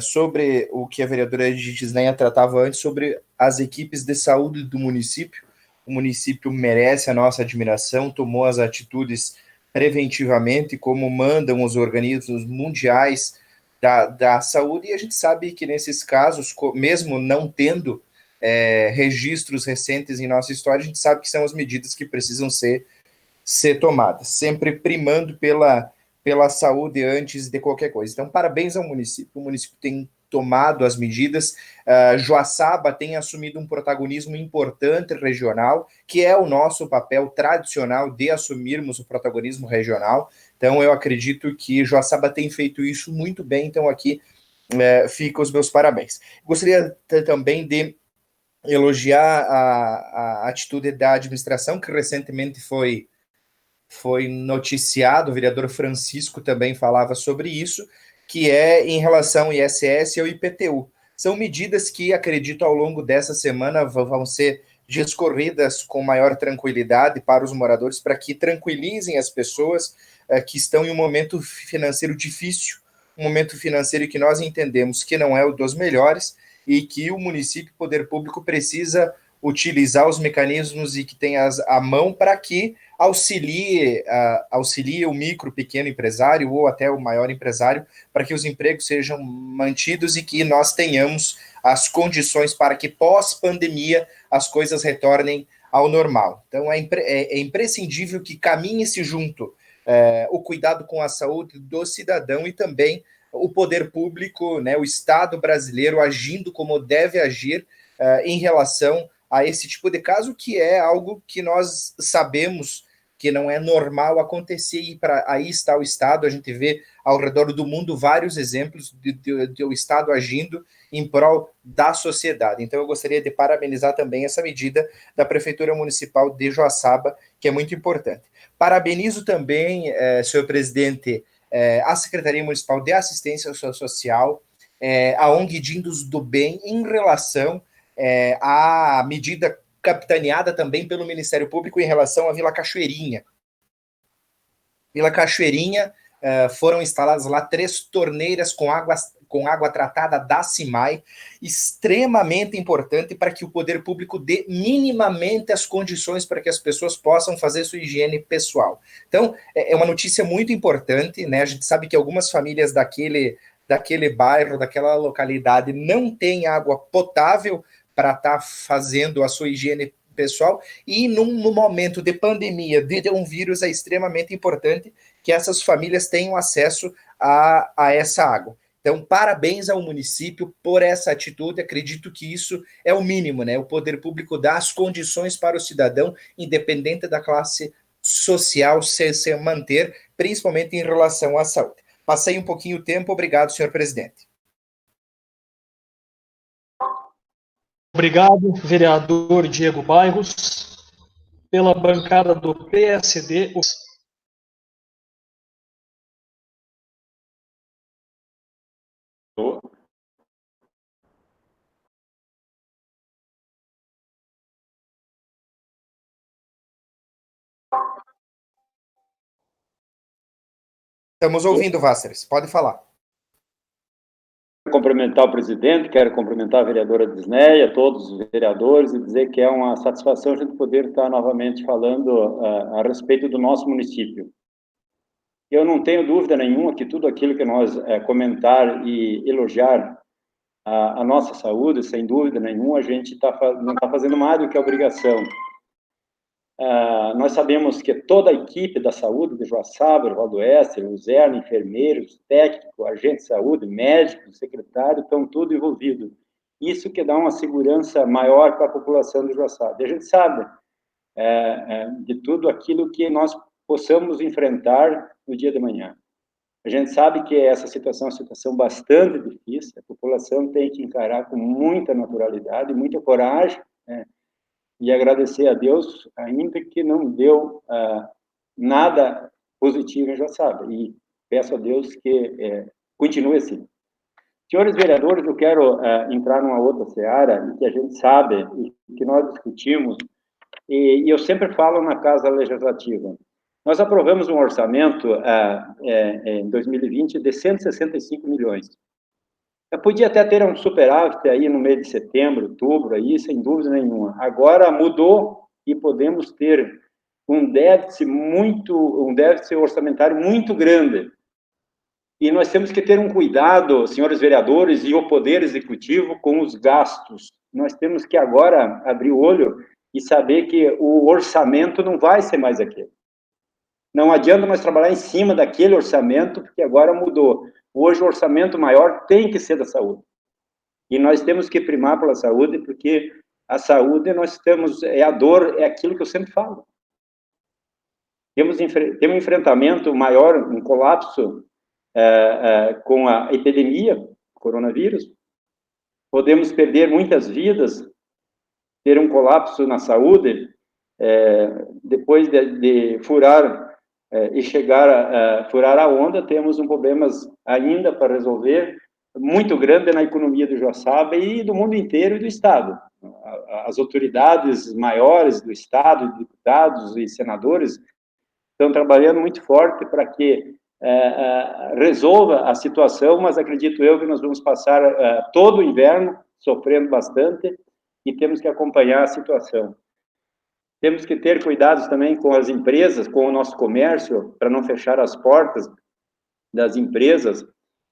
sobre o que a vereadora Gisneia tratava antes, sobre as equipes de saúde do município. O município merece a nossa admiração, tomou as atitudes preventivamente, como mandam os organismos mundiais da saúde, e a gente sabe que nesses casos, mesmo não tendo registros recentes em nossa história, a gente sabe que são as medidas que precisam ser tomadas, sempre primando pela saúde antes de qualquer coisa. Então, parabéns ao município. O município tem tomado as medidas. Joaçaba tem assumido um protagonismo importante regional, que é o nosso papel tradicional de assumirmos o protagonismo regional. Então, eu acredito que Joaçaba tem feito isso muito bem. Então, aqui ficam os meus parabéns. Gostaria também de elogiar a atitude da administração, que recentemente foi noticiado, o vereador Francisco também falava sobre isso, que é em relação ao ISS e ao IPTU. São medidas que, acredito, ao longo dessa semana vão ser discorridas com maior tranquilidade para os moradores, para que tranquilizem as pessoas que estão em um momento financeiro difícil, um momento financeiro que nós entendemos que não é o dos melhores, e que o município, o poder público, precisa utilizar os mecanismos e que tem a mão para que auxilie o micro, pequeno empresário ou até o maior empresário, para que os empregos sejam mantidos e que nós tenhamos as condições para que pós-pandemia as coisas retornem ao normal. Então é imprescindível que caminhe-se junto o cuidado com a saúde do cidadão e também o poder público, né, o Estado brasileiro agindo como deve agir em relação a esse tipo de caso, que é algo que nós sabemos que não é normal acontecer, e aí está o Estado. A gente vê ao redor do mundo vários exemplos de o Estado agindo em prol da sociedade. Então eu gostaria de parabenizar também essa medida da Prefeitura Municipal de Joaçaba, que é muito importante. Parabenizo também, senhor presidente, a Secretaria Municipal de Assistência Social, a ONG Dindos do Bem, em relação à medida capitaneada também pelo Ministério Público em relação à Vila Cachoeirinha. Vila Cachoeirinha, foram instaladas lá 3 torneiras com água tratada da CIMAI, extremamente importante para que o poder público dê minimamente as condições para que as pessoas possam fazer sua higiene pessoal. Então, é uma notícia muito importante, né? A gente sabe que algumas famílias daquele bairro, daquela localidade, não têm água potável para estar fazendo a sua higiene pessoal, e no momento de pandemia, de um vírus, é extremamente importante que essas famílias tenham acesso a essa água. Então, parabéns ao município por essa atitude. Acredito que isso é o mínimo, né? O poder público dá as condições para o cidadão, independente da classe social, se manter, principalmente em relação à saúde. Passei um pouquinho o tempo. Obrigado, senhor presidente. Obrigado, vereador Diego Bairros. Pela bancada do PSD, Estamos ouvindo, Váceres. Pode falar. Quero cumprimentar o presidente, quero cumprimentar a vereadora Gisneia, todos os vereadores, e dizer que é uma satisfação a gente poder estar novamente falando a respeito do nosso município. Eu não tenho dúvida nenhuma que tudo aquilo que nós comentar e elogiar a nossa saúde, sem dúvida nenhuma, a gente não está fazendo mais do que a obrigação. Nós sabemos que toda a equipe da saúde de Joaçaba, Valdoeste, Luzerna, enfermeiros, técnicos, agentes de saúde, médicos, secretários, estão tudo envolvidos. Isso que dá uma segurança maior para a população de Joaçaba. E a gente sabe de tudo aquilo que nós possamos enfrentar no dia de manhã. A gente sabe que essa situação é uma situação bastante difícil, a população tem que encarar com muita naturalidade, muita coragem, né? E agradecer a Deus, ainda que não deu nada positivo em Joaçaba, e peço a Deus que continue assim. Senhores vereadores, eu quero entrar numa outra seara, que a gente sabe, e que nós discutimos, e eu sempre falo na Casa Legislativa. Nós aprovamos um orçamento em 2020 de 165 milhões. Eu podia até ter um superávit aí no mês de setembro, outubro, aí, sem dúvida nenhuma. Agora mudou e podemos ter um déficit orçamentário muito grande. E nós temos que ter um cuidado, senhores vereadores e o Poder Executivo, com os gastos. Nós temos que agora abrir o olho e saber que o orçamento não vai ser mais aquele. Não adianta nós trabalhar em cima daquele orçamento, porque agora mudou. Hoje o orçamento maior tem que ser da saúde. E nós temos que primar pela saúde, porque a saúde nós temos, a dor, é aquilo que eu sempre falo. Temos um enfrentamento maior, um colapso com a epidemia, coronavírus. Podemos perder muitas vidas, ter um colapso na saúde, depois de furar e chegar a furar a onda, temos um problemas ainda para resolver, muito grande na economia do Joaçaba e do mundo inteiro e do Estado. As autoridades maiores do Estado, deputados e senadores, estão trabalhando muito forte para que resolva a situação, mas acredito eu que nós vamos passar todo o inverno sofrendo bastante e temos que acompanhar a situação. Temos que ter cuidados também com as empresas, com o nosso comércio, para não fechar as portas das empresas.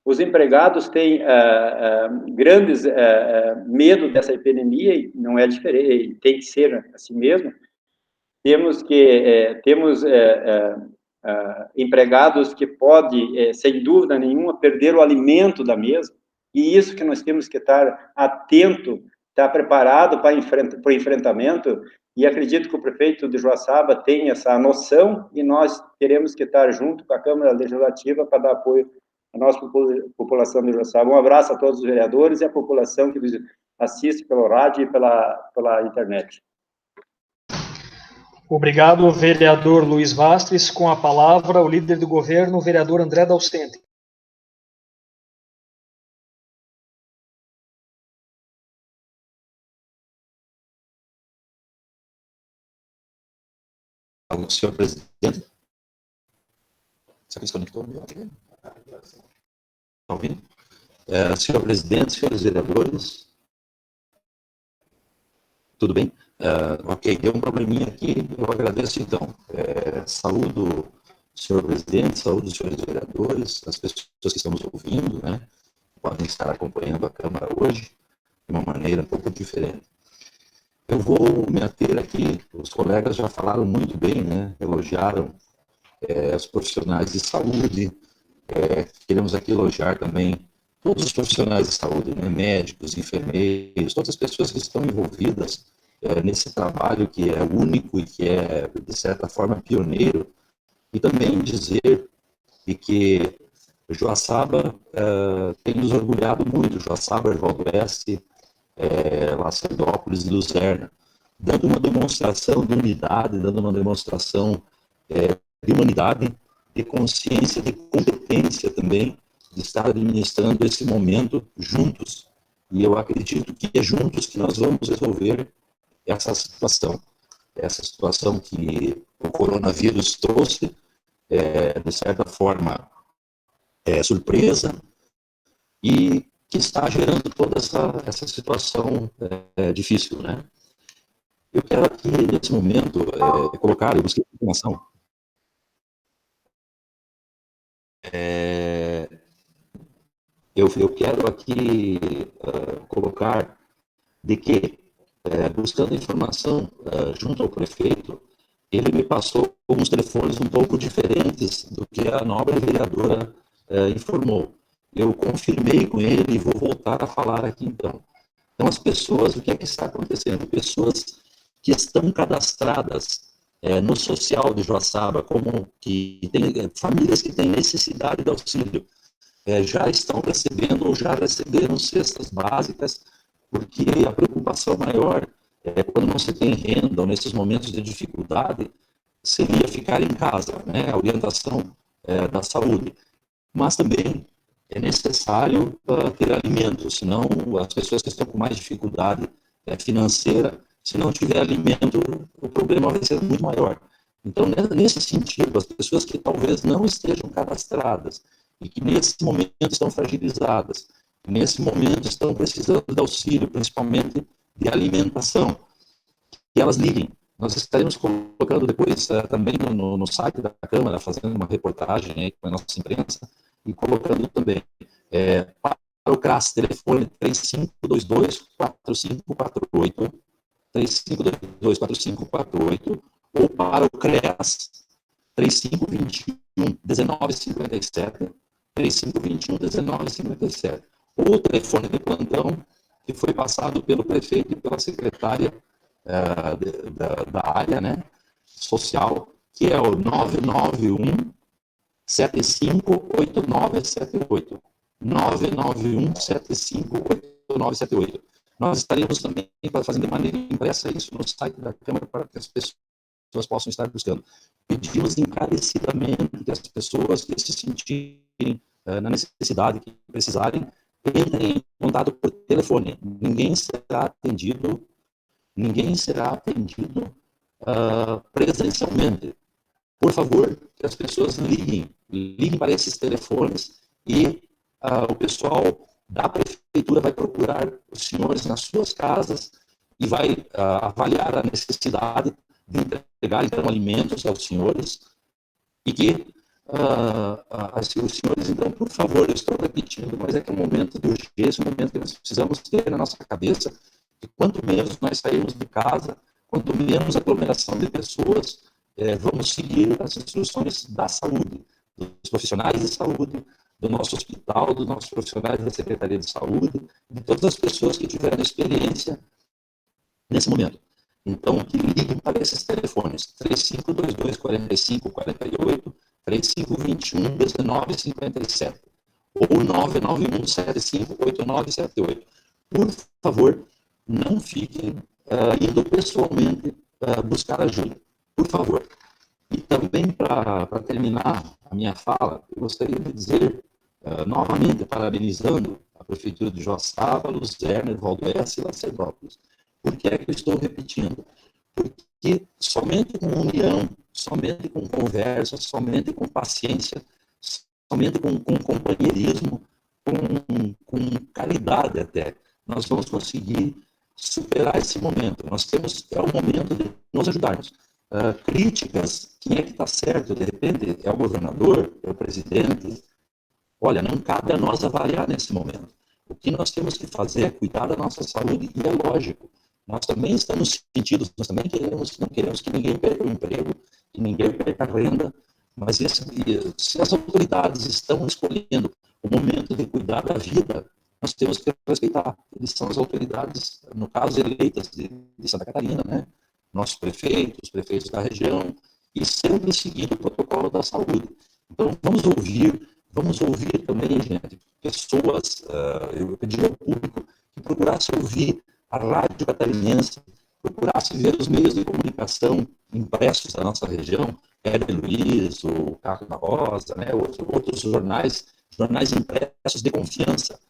Os empregados têm grandes medo dessa epidemia, e não é diferente, tem que ser assim mesmo. Temos empregados que podem, sem dúvida nenhuma, perder o alimento da mesa, e isso que nós temos que estar atento, estar preparado para o enfrentamento, e acredito que o prefeito de Joaçaba tem essa noção, e nós teremos que estar junto com a Câmara Legislativa para dar apoio à nossa população de Joaçaba. Um abraço a todos os vereadores e à população que nos assiste pelo rádio e pela internet. Obrigado, vereador Luiz Vastres. Com a palavra, o líder do governo, o vereador André Dalstente. Senhor presidente. Você desconectou? Está ouvindo? Senhor presidente, senhores vereadores. Tudo bem? Ok, deu um probleminha aqui, eu agradeço então. Saúdo o senhor presidente, saúdo os senhores vereadores, as pessoas que estão nos ouvindo, né? Podem estar acompanhando a Câmara hoje de uma maneira um pouco diferente. Eu vou me ater aqui, os colegas já falaram muito bem, né? Elogiaram os profissionais de saúde, queremos aqui elogiar também todos os profissionais de saúde, né? Médicos, enfermeiros, todas as pessoas que estão envolvidas nesse trabalho que é único e que é, de certa forma, pioneiro, e também dizer que Joaçaba tem nos orgulhado muito, Joaçaba, Erval do Oeste, Lacerdópolis e Luzerna, dando uma demonstração de unidade, dando uma demonstração de humanidade, de consciência, de competência também, de estar administrando esse momento juntos. E eu acredito que é juntos que nós vamos resolver essa situação que o coronavírus trouxe, de certa forma, surpresa, e que está gerando toda essa situação difícil, né? Eu quero aqui, nesse momento, colocar, eu busquei informação, eu quero aqui colocar de que, buscando informação junto ao prefeito, ele me passou uns telefones um pouco diferentes do que a nobre vereadora informou. Eu confirmei com ele e vou voltar a falar aqui então. Então, as pessoas, o que é que está acontecendo? Pessoas que estão cadastradas no social de Joaçaba, como que tem famílias que têm necessidade de auxílio, já estão recebendo ou já receberam cestas básicas, porque a preocupação maior quando não se tem renda ou nesses momentos de dificuldade seria ficar em casa, né? A orientação da saúde. Mas também é necessário ter alimento, senão as pessoas que estão com mais dificuldade financeira, se não tiver alimento, o problema vai ser muito maior. Então, nesse sentido, as pessoas que talvez não estejam cadastradas e que nesse momento estão fragilizadas, nesse momento estão precisando de auxílio, principalmente de alimentação, que elas liguem. Nós estaremos colocando depois também no site da Câmara, fazendo uma reportagem aí com a nossa imprensa e colocando também para o CRAS, telefone 3522-4548, 3522-4548, ou para o CREAS, 3521-1957, 3521-1957. Ou o telefone de plantão, que foi passado pelo prefeito e pela secretária da área, né, social, que é o 991-758978. 991-758978. Nós estaremos também fazendo de maneira impressa isso no site da Câmara para que as pessoas possam estar buscando. Pedimos encarecidamente que as pessoas que se sentirem na necessidade, que precisarem, entrem em contato por telefone. Ninguém será atendido presencialmente. Por favor, que as pessoas liguem para esses telefones e o pessoal da prefeitura vai procurar os senhores nas suas casas e vai avaliar a necessidade de entregar, então, alimentos aos senhores e que os senhores, então, por favor, eu estou repetindo, mas é que é um momento de urgência, um momento que nós precisamos ter na nossa cabeça que quanto menos nós sairmos de casa, quanto menos aglomeração de pessoas, vamos seguir as instruções da saúde, dos profissionais de saúde, do nosso hospital, dos nossos profissionais da Secretaria de Saúde, de todas as pessoas que tiveram experiência nesse momento. Então, que liguem para esses telefones, 3522-4548, 3521-1957, ou 991-758978. Por favor, não fiquem indo pessoalmente buscar ajuda. Por favor. E também, para terminar a minha fala, eu gostaria de dizer, novamente, parabenizando a Prefeitura de Joaçaba, Luzerna, Valdoeste e Lacedópolis. Por que é que eu estou repetindo? Porque somente com união, somente com conversa, somente com paciência, somente com companheirismo, com caridade até, nós vamos conseguir superar esse momento. É o momento de nos ajudarmos. Críticas, quem é que está certo? De repente, é o governador, é o presidente? Olha, não cabe a nós avaliar nesse momento. O que nós temos que fazer é cuidar da nossa saúde, e é lógico. Nós também estamos sentidos, nós também não queremos que ninguém perca o emprego, que ninguém perca a renda, mas se as autoridades estão escolhendo o momento de cuidar da vida, nós temos que respeitar. Eles são as autoridades, no caso, eleitas de Santa Catarina, né? Nossos prefeitos, os prefeitos da região, e sempre seguindo o protocolo da saúde. Então, vamos ouvir também, gente, pessoas, eu pedi ao público que procurasse ouvir a Rádio Catarinense, procurasse ver os meios de comunicação impressos da nossa região, Hélio Luiz, o Carlos da Rosa, né, outros jornais impressos de confiança,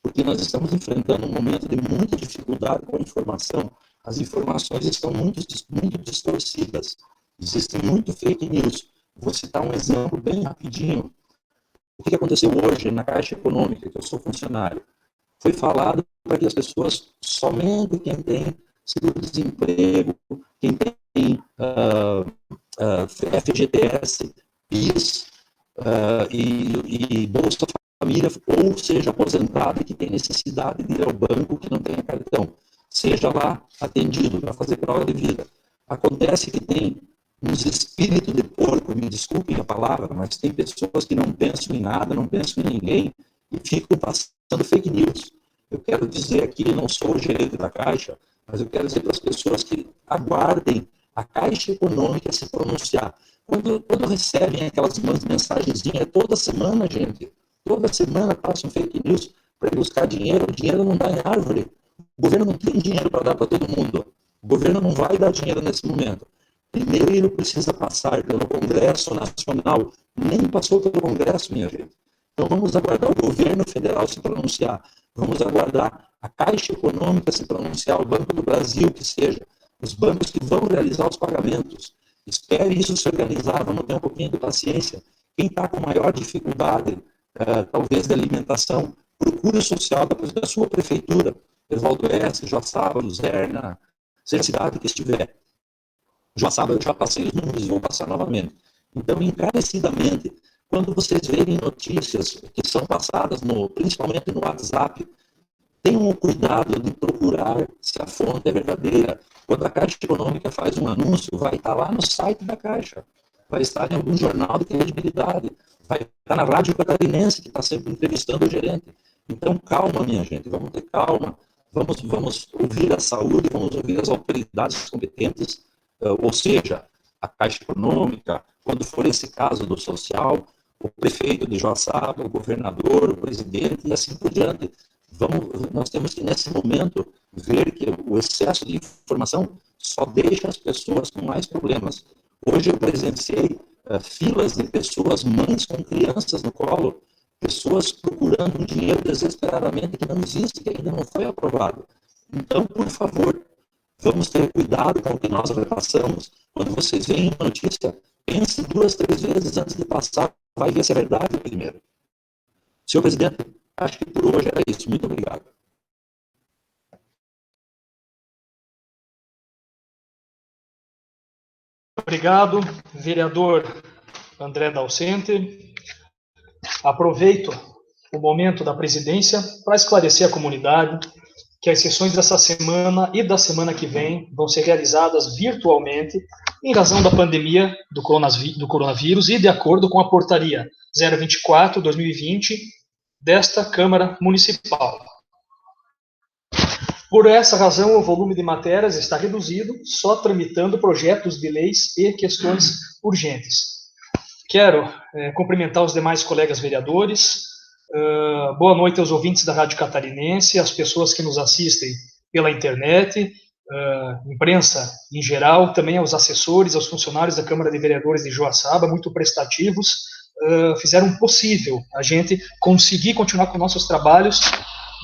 porque nós estamos enfrentando um momento de muita dificuldade com a informação. As informações estão muito distorcidas, existem muito fake news. Vou citar um exemplo bem rapidinho. O que aconteceu hoje na Caixa Econômica, que eu sou funcionário? Foi falado para que as pessoas, somente quem tem seguro-desemprego, quem tem FGTS, PIS e Bolsa Família, ou seja, aposentado e que tem necessidade de ir ao banco, que não tenha cartão, seja lá atendido para fazer prova de vida. Acontece que tem uns espíritos de porco, me desculpem a palavra, mas tem pessoas que não pensam em nada, não pensam em ninguém e ficam passando fake news. Eu quero dizer aqui, não sou o gerente da Caixa, mas eu quero dizer para as pessoas que aguardem a Caixa Econômica se pronunciar. Quando recebem aquelas mensagenzinhas, toda semana, gente, toda semana passam fake news para ir buscar dinheiro, o dinheiro não dá em árvore. O governo não tem dinheiro para dar para todo mundo. O governo não vai dar dinheiro nesse momento. Primeiro ele precisa passar pelo Congresso Nacional. Nem passou pelo Congresso, minha gente. Então, vamos aguardar o governo federal se pronunciar, vamos aguardar a Caixa Econômica se pronunciar, o Banco do Brasil, que seja, os bancos que vão realizar os pagamentos. Espere isso se organizar, vamos ter um pouquinho de paciência. Quem está com maior dificuldade, talvez de alimentação, procure o social da sua prefeitura, Oswaldo S., Joaçaba, Luzerna, seja a cidade que estiver. Joaçaba eu já passei os números e vou passar novamente. Então, encarecidamente, quando vocês verem notícias que são passadas, principalmente no WhatsApp, tenham o cuidado de procurar se a fonte é verdadeira. Quando a Caixa Econômica faz um anúncio, vai estar lá no site da Caixa, vai estar em algum jornal de credibilidade, vai estar na Rádio Catarinense, que está sempre entrevistando o gerente. Então, calma, minha gente, vamos ter calma, vamos ouvir a saúde, vamos ouvir as autoridades competentes, ou seja, a Caixa Econômica, quando for esse caso do social, o prefeito de Joaçaba, o governador, o presidente e assim por diante. Nós temos que, nesse momento, ver que o excesso de informação só deixa as pessoas com mais problemas. Hoje eu presenciei filas de pessoas, mães com crianças no colo, pessoas procurando um dinheiro desesperadamente que não existe, que ainda não foi aprovado. Então, por favor, vamos ter cuidado com o que nós repassamos. Quando vocês veem uma notícia, pense 2, 3 vezes antes de passar, vai ver se é verdade primeiro. Senhor presidente, acho que por hoje era isso. Muito obrigado. Obrigado, vereador André Dalcente. Aproveito o momento da presidência para esclarecer à comunidade que as sessões dessa semana e da semana que vem vão ser realizadas virtualmente em razão da pandemia do coronavírus e de acordo com a portaria 024/2020 desta Câmara Municipal. Por essa razão, o volume de matérias está reduzido, só tramitando projetos de leis e questões urgentes. Quero cumprimentar os demais colegas vereadores. Boa noite aos ouvintes da Rádio Catarinense, às pessoas que nos assistem pela internet, imprensa em geral, também aos assessores, aos funcionários da Câmara de Vereadores de Joaçaba, muito prestativos, fizeram possível a gente conseguir continuar com nossos trabalhos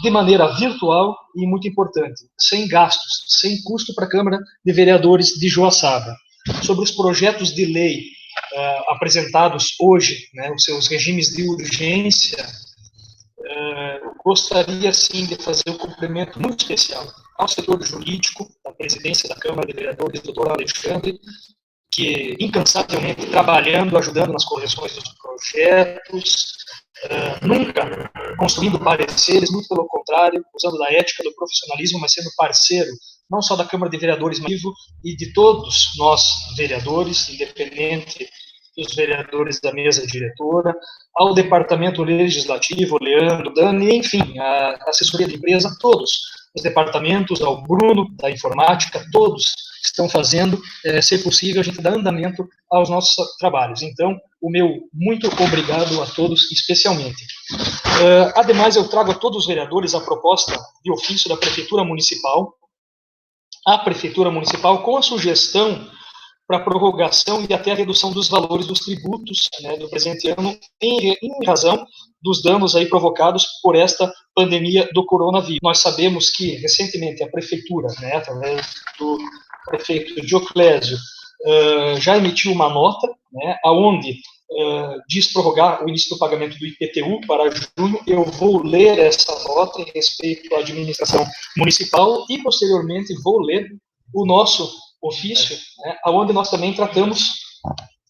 de maneira virtual e, muito importante, sem gastos, sem custo para a Câmara de Vereadores de Joaçaba. Sobre os projetos de lei apresentados hoje, né, os seus regimes de urgência, gostaria, sim, de fazer um cumprimento muito especial ao setor jurídico, da presidência da Câmara de Vereadores, doutor Alexandre, que incansavelmente trabalhando, ajudando nas correções dos projetos, nunca construindo pareceres, muito pelo contrário, usando da ética, do profissionalismo, mas sendo parceiro, não só da Câmara de Vereadores, mas e de todos nós vereadores, independente dos vereadores da mesa diretora, ao Departamento Legislativo, Leandro, Dani, enfim, a assessoria de empresa, todos os departamentos, ao Bruno, da informática, todos estão fazendo, se possível, a gente dar andamento aos nossos trabalhos. Então, o meu muito obrigado a todos, especialmente. Ademais, eu trago a todos os vereadores a proposta de ofício da Prefeitura Municipal, com a sugestão para prorrogação e até a redução dos valores dos tributos, né, do presente ano, em razão dos danos aí provocados por esta pandemia do coronavírus. Nós sabemos que, recentemente, a Prefeitura, né, através do prefeito Dioclésio, já emitiu uma nota, né, onde diz prorrogar o início do pagamento do IPTU para junho. Eu vou ler essa nota em respeito à administração municipal e, posteriormente, vou ler o nosso ofício, né, onde nós também tratamos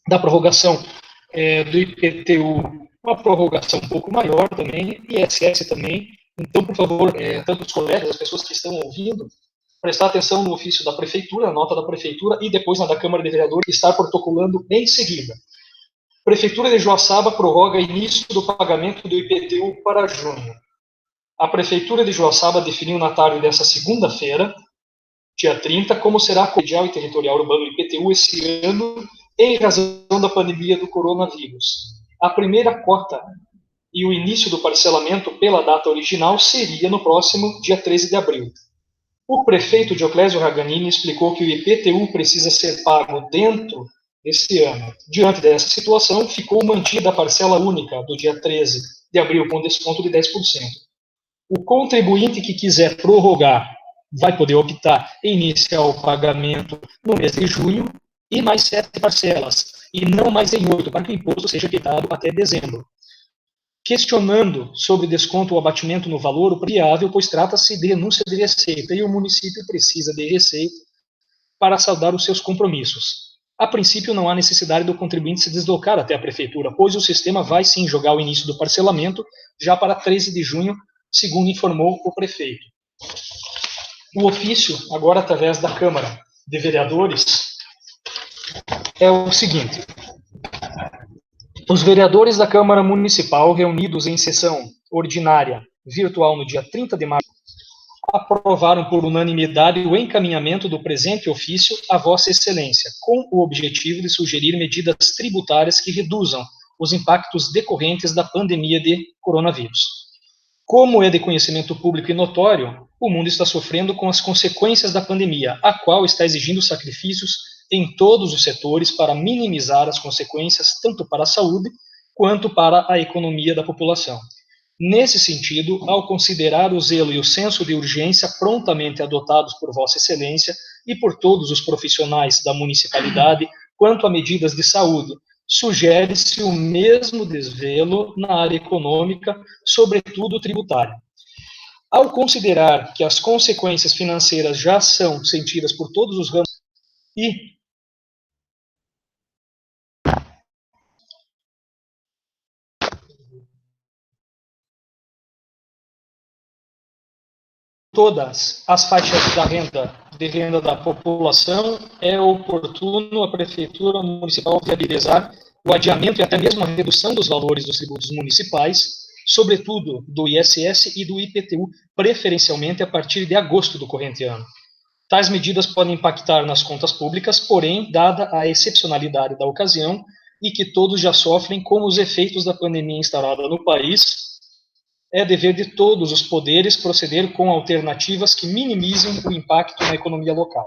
da prorrogação do IPTU, uma prorrogação um pouco maior também, ISS também. Então, por favor, tanto os colegas, as pessoas que estão ouvindo, prestar atenção no ofício da Prefeitura, a nota da Prefeitura, e depois na da Câmara de Vereadores, estar protocolando em seguida. Prefeitura de Joaçaba prorroga início do pagamento do IPTU para junho. A Prefeitura de Joaçaba definiu na tarde dessa segunda-feira, dia 30, como será a colegial e territorial urbano IPTU esse ano, em razão da pandemia do coronavírus. A primeira cota e o início do parcelamento pela data original seria no próximo dia 13 de abril. O prefeito Dioclésio Raganini explicou que o IPTU precisa ser pago dentro esse ano. Diante dessa situação, ficou mantida a parcela única do dia 13 de abril com desconto de 10%. O contribuinte que quiser prorrogar vai poder optar em iniciar o pagamento no mês de junho e mais 7 parcelas, e não mais em 8, para que o imposto seja quitado até dezembro. Questionando sobre desconto ou abatimento no valor, o viável, pois trata-se de renúncia de receita e o município precisa de receita para saldar os seus compromissos. A princípio, não há necessidade do contribuinte se deslocar até a prefeitura, pois o sistema vai sim jogar o início do parcelamento já para 13 de junho, segundo informou o prefeito. O ofício, agora através da Câmara de Vereadores, é o seguinte: os vereadores da Câmara Municipal, reunidos em sessão ordinária virtual no dia 30 de março, aprovaram por unanimidade o encaminhamento do presente ofício a Vossa Excelência, com o objetivo de sugerir medidas tributárias que reduzam os impactos decorrentes da pandemia de coronavírus. Como é de conhecimento público e notório, o mundo está sofrendo com as consequências da pandemia, a qual está exigindo sacrifícios em todos os setores para minimizar as consequências tanto para a saúde quanto para a economia da população. Nesse sentido, ao considerar o zelo e o senso de urgência prontamente adotados por Vossa Excelência e por todos os profissionais da municipalidade quanto a medidas de saúde, sugere-se o mesmo desvelo na área econômica, sobretudo tributária. Ao considerar que as consequências financeiras já são sentidas por todos os ramos e todas as faixas da renda da população, é oportuno a Prefeitura Municipal viabilizar o adiamento e até mesmo a redução dos valores dos tributos municipais, sobretudo do ISS e do IPTU, preferencialmente a partir de agosto do corrente ano. Tais medidas podem impactar nas contas públicas, porém, dada a excepcionalidade da ocasião e que todos já sofrem com os efeitos da pandemia instalada no país, é dever de todos os poderes proceder com alternativas que minimizem o impacto na economia local.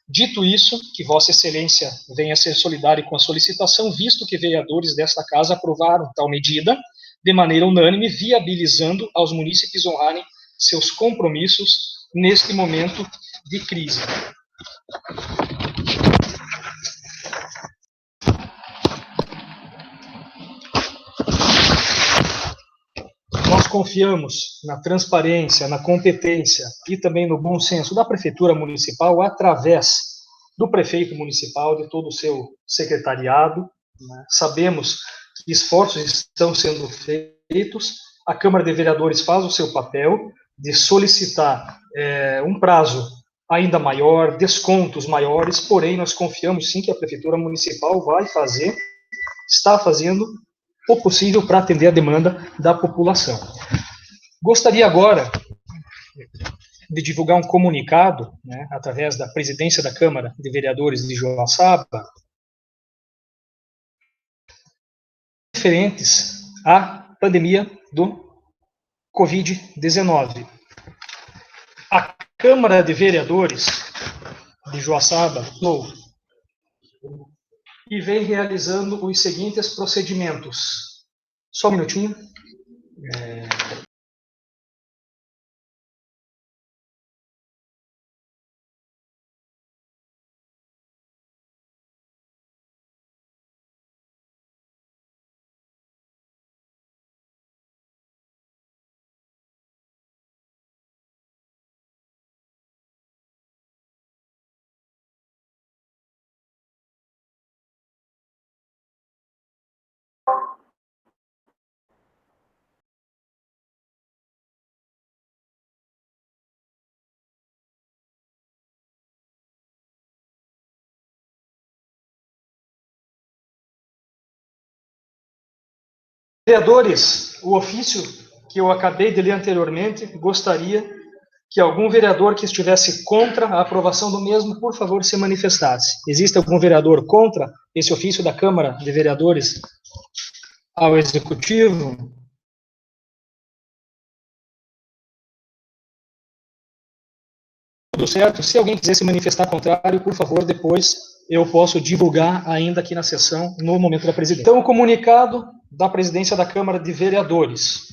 Dito isso, que Vossa Excelência venha a ser solidário com a solicitação, visto que vereadores desta Casa aprovaram tal medida de maneira unânime, viabilizando aos munícipes honrarem seus compromissos neste momento de crise. Nós confiamos na transparência, na competência e também no bom senso da Prefeitura Municipal através do Prefeito Municipal, de todo o seu secretariado, né? Sabemos que esforços estão sendo feitos, a Câmara de Vereadores faz o seu papel de solicitar um prazo ainda maior, descontos maiores, porém nós confiamos sim que a Prefeitura Municipal vai fazer, está fazendo o possível para atender a demanda da população. Gostaria agora de divulgar um comunicado, né, através da presidência da Câmara de Vereadores de Joaçaba, referentes à pandemia do Covid-19. A Câmara de Vereadores de Joaçaba e vem realizando os seguintes procedimentos. Só um minutinho. Vereadores, o ofício que eu acabei de ler anteriormente, gostaria que algum vereador que estivesse contra a aprovação do mesmo, por favor, se manifestasse. Existe algum vereador contra esse ofício da Câmara de Vereadores ao Executivo? Tudo certo? Se alguém quiser se manifestar contrário, por favor, depois eu posso divulgar ainda aqui na sessão, no momento da presidência. Então, o comunicado da presidência da Câmara de Vereadores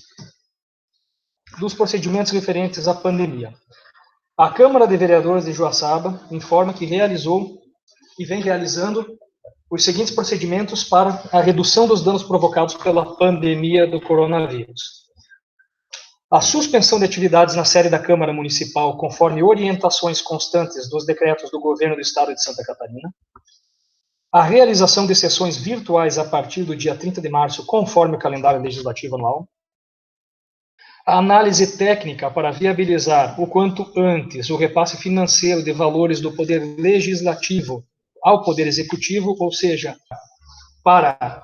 dos procedimentos referentes à pandemia. A Câmara de Vereadores de Joaçaba informa que realizou e vem realizando os seguintes procedimentos para a redução dos danos provocados pela pandemia do coronavírus. A suspensão de atividades na sede da Câmara Municipal, conforme orientações constantes dos decretos do Governo do Estado de Santa Catarina. A realização de sessões virtuais a partir do dia 30 de março, conforme o calendário legislativo anual. A análise técnica para viabilizar o quanto antes o repasse financeiro de valores do Poder Legislativo ao Poder Executivo, ou seja, para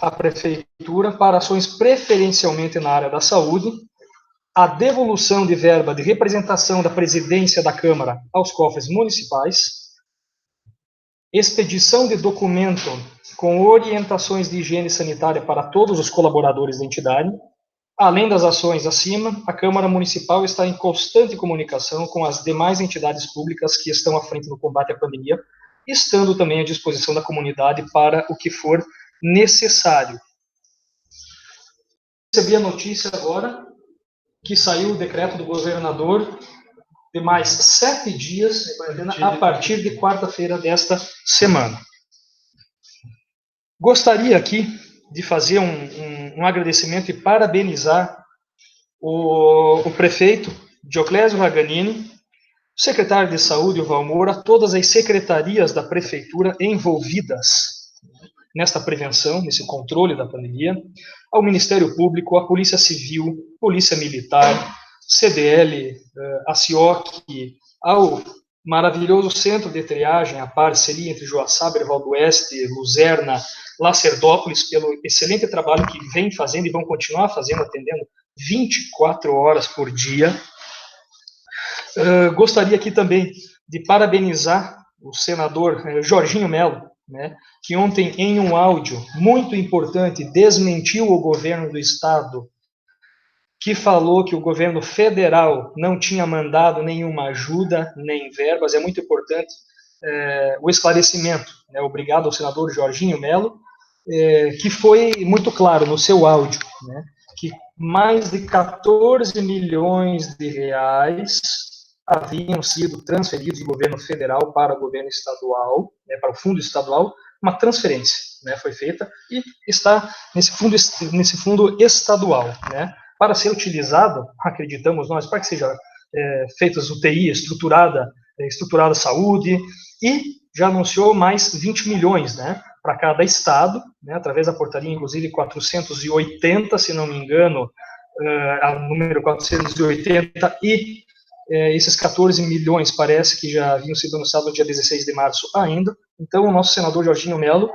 a Prefeitura, para ações preferencialmente na área da saúde. A devolução de verba de representação da presidência da Câmara aos cofres municipais. Expedição de documento com orientações de higiene sanitária para todos os colaboradores da entidade. Além das ações acima, a Câmara Municipal está em constante comunicação com as demais entidades públicas que estão à frente no combate à pandemia, estando também à disposição da comunidade para o que for necessário. Recebi a notícia agora que saiu o decreto do governador de mais 7 dias de quarentena a partir de quarta-feira desta semana. Gostaria aqui de fazer um agradecimento e parabenizar o prefeito Dioclésio Raganini, o secretário de Saúde, o Valmoura, todas as secretarias da prefeitura envolvidas nesta prevenção, nesse controle da pandemia, ao Ministério Público, à Polícia Civil, Polícia Militar, CDL, a CIOC, ao maravilhoso centro de triagem, a parceria entre Joaçaba, Erval do Oeste, Luzerna, Lacerdópolis, pelo excelente trabalho que vem fazendo e vão continuar fazendo, atendendo 24 horas por dia. Gostaria aqui também de parabenizar o senador Jorginho Melo, né, que ontem, em um áudio muito importante, desmentiu o governo do Estado, que falou que o governo federal não tinha mandado nenhuma ajuda, nem verbas. É muito importante o esclarecimento, né? Obrigado ao senador Jorginho Melo, que foi muito claro no seu áudio, né, que mais de 14 milhões de reais haviam sido transferidos do governo federal para o governo estadual, né, para o fundo estadual. Uma transferência, né, foi feita e está nesse fundo estadual, né, para ser utilizado, acreditamos nós, para que seja feitas UTI, estruturada saúde, e já anunciou mais 20 milhões, né, para cada estado, né, através da portaria, inclusive, 480, se não me engano, a número 480, e esses 14 milhões parece que já haviam sido anunciados no dia 16 de março ainda. Então, o nosso senador Jorginho Melo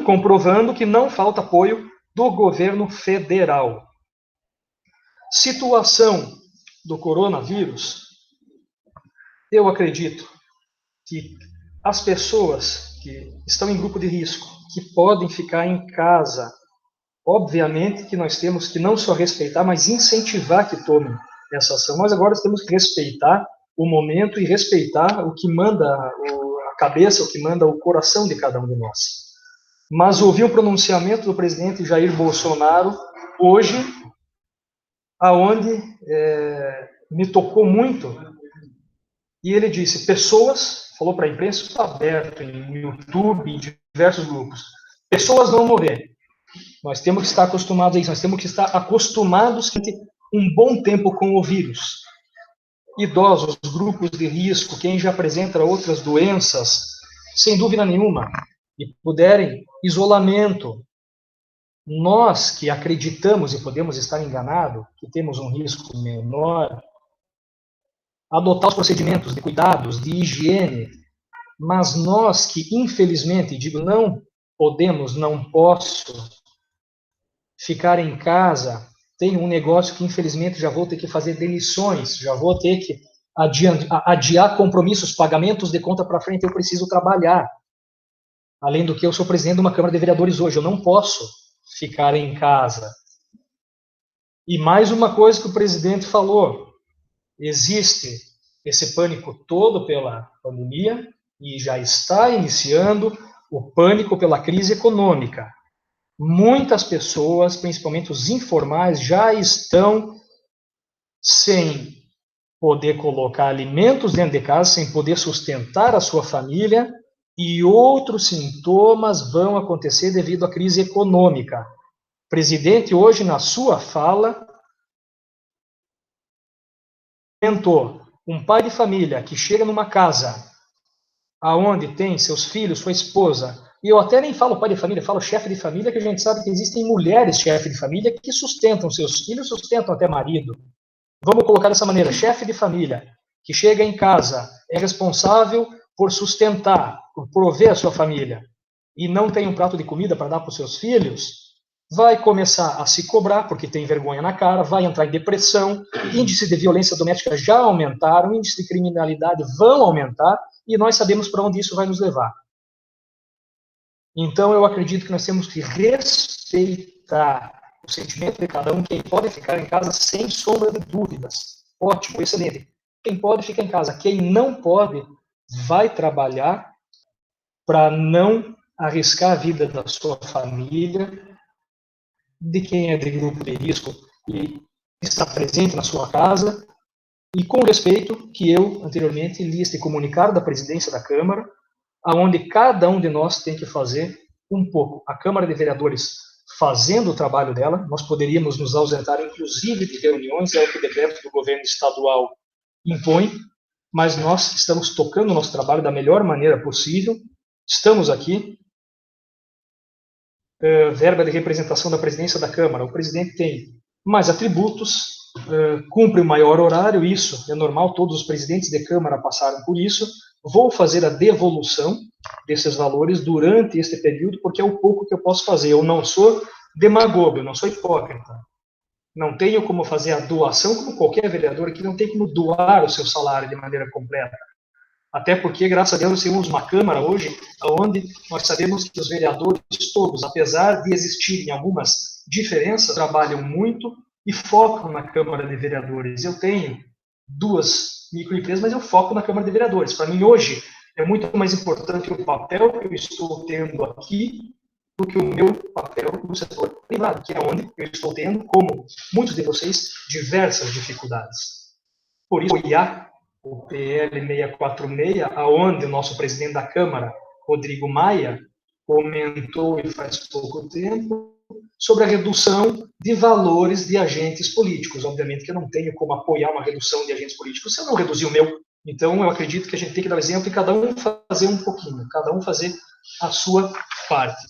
comprovando que não falta apoio do governo federal. Situação do coronavírus, eu acredito que as pessoas que estão em grupo de risco, que podem ficar em casa, obviamente que nós temos que não só respeitar, mas incentivar que tomem essa ação. Nós agora temos que respeitar o momento e respeitar o que manda a cabeça, o que manda o coração de cada um de nós. Mas ouvi o pronunciamento do presidente Jair Bolsonaro hoje, aonde me tocou muito, e ele disse, falou para a imprensa, está aberto em YouTube, em diversos grupos, pessoas vão morrer. Nós temos que estar acostumados a isso, nós temos que estar acostumados um bom tempo com o vírus. Idosos, grupos de risco, quem já apresenta outras doenças, sem dúvida nenhuma, e puderem, isolamento. Nós que acreditamos e podemos estar enganados, que temos um risco menor, adotar os procedimentos de cuidados, de higiene, mas nós que, infelizmente, não podemos, não posso ficar em casa, tenho um negócio que, infelizmente, já vou ter que fazer demissões, já vou ter que adiar compromissos, pagamentos de conta para frente, eu preciso trabalhar. Além do que eu sou presidente de uma Câmara de Vereadores hoje, eu não posso ficar em casa. E mais uma coisa que o presidente falou, existe esse pânico todo pela pandemia e já está iniciando o pânico pela crise econômica. Muitas pessoas, principalmente os informais, já estão sem poder colocar alimentos dentro de casa, sem poder sustentar a sua família, e outros sintomas vão acontecer devido à crise econômica. O presidente, hoje, na sua fala, comentou: um pai de família que chega numa casa aonde tem seus filhos, sua esposa, e eu até nem falo pai de família, falo chefe de família, que a gente sabe que existem mulheres chefe de família que sustentam seus filhos, sustentam até marido. Vamos colocar dessa maneira: chefe de família que chega em casa, é responsável por sustentar, por prover a sua família, e não tem um prato de comida para dar para os seus filhos, vai começar a se cobrar, porque tem vergonha na cara, vai entrar em depressão, índices de violência doméstica já aumentaram, índices de criminalidade vão aumentar, e nós sabemos para onde isso vai nos levar. Então, eu acredito que nós temos que respeitar o sentimento de cada um. Quem pode ficar em casa, sem sombra de dúvidas. Ótimo, excelente. Quem pode, fica em casa. Quem não pode, vai trabalhar para não arriscar a vida da sua família, de quem é de grupo de risco e está presente na sua casa, e com respeito que eu, anteriormente, li este comunicado da presidência da Câmara, aonde cada um de nós tem que fazer um pouco. A Câmara de Vereadores fazendo o trabalho dela, nós poderíamos nos ausentar, inclusive, de reuniões, é o que o decreto do governo estadual impõe, mas nós estamos tocando o nosso trabalho da melhor maneira possível, estamos aqui, verba de representação da presidência da Câmara, o presidente tem mais atributos, cumpre o maior horário, isso é normal, todos os presidentes de Câmara passaram por isso. Vou fazer a devolução desses valores durante este período, porque é o pouco que eu posso fazer. Eu não sou demagogo, eu não sou hipócrita. Não tenho como fazer a doação, como qualquer vereador aqui, não tem como doar o seu salário de maneira completa. Até porque, graças a Deus, nós temos uma Câmara hoje, onde nós sabemos que os vereadores todos, apesar de existirem algumas diferenças, trabalham muito e focam na Câmara de Vereadores. Eu tenho 2 microempresas, mas eu foco na Câmara de Vereadores. Para mim, hoje, é muito mais importante o papel que eu estou tendo aqui do que o meu papel no setor privado, que é onde eu estou tendo, como muitos de vocês, diversas dificuldades. Por isso, o PL 646, aonde o nosso presidente da Câmara, Rodrigo Maia, comentou e faz pouco tempo sobre a redução de valores de agentes políticos. Obviamente que eu não tenho como apoiar uma redução de agentes políticos se eu não reduzir o meu. Então, eu acredito que a gente tem que dar o exemplo e cada um fazer um pouquinho, cada um fazer a sua parte.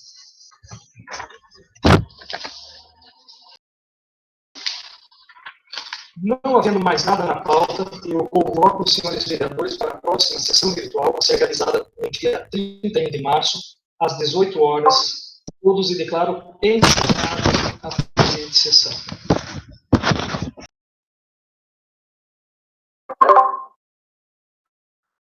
Não havendo mais nada na pauta, eu convoco os senhores vereadores para a próxima sessão virtual, a ser realizada no dia 31 de março, às 18 horas, todos, e declaro encerrada a presente sessão.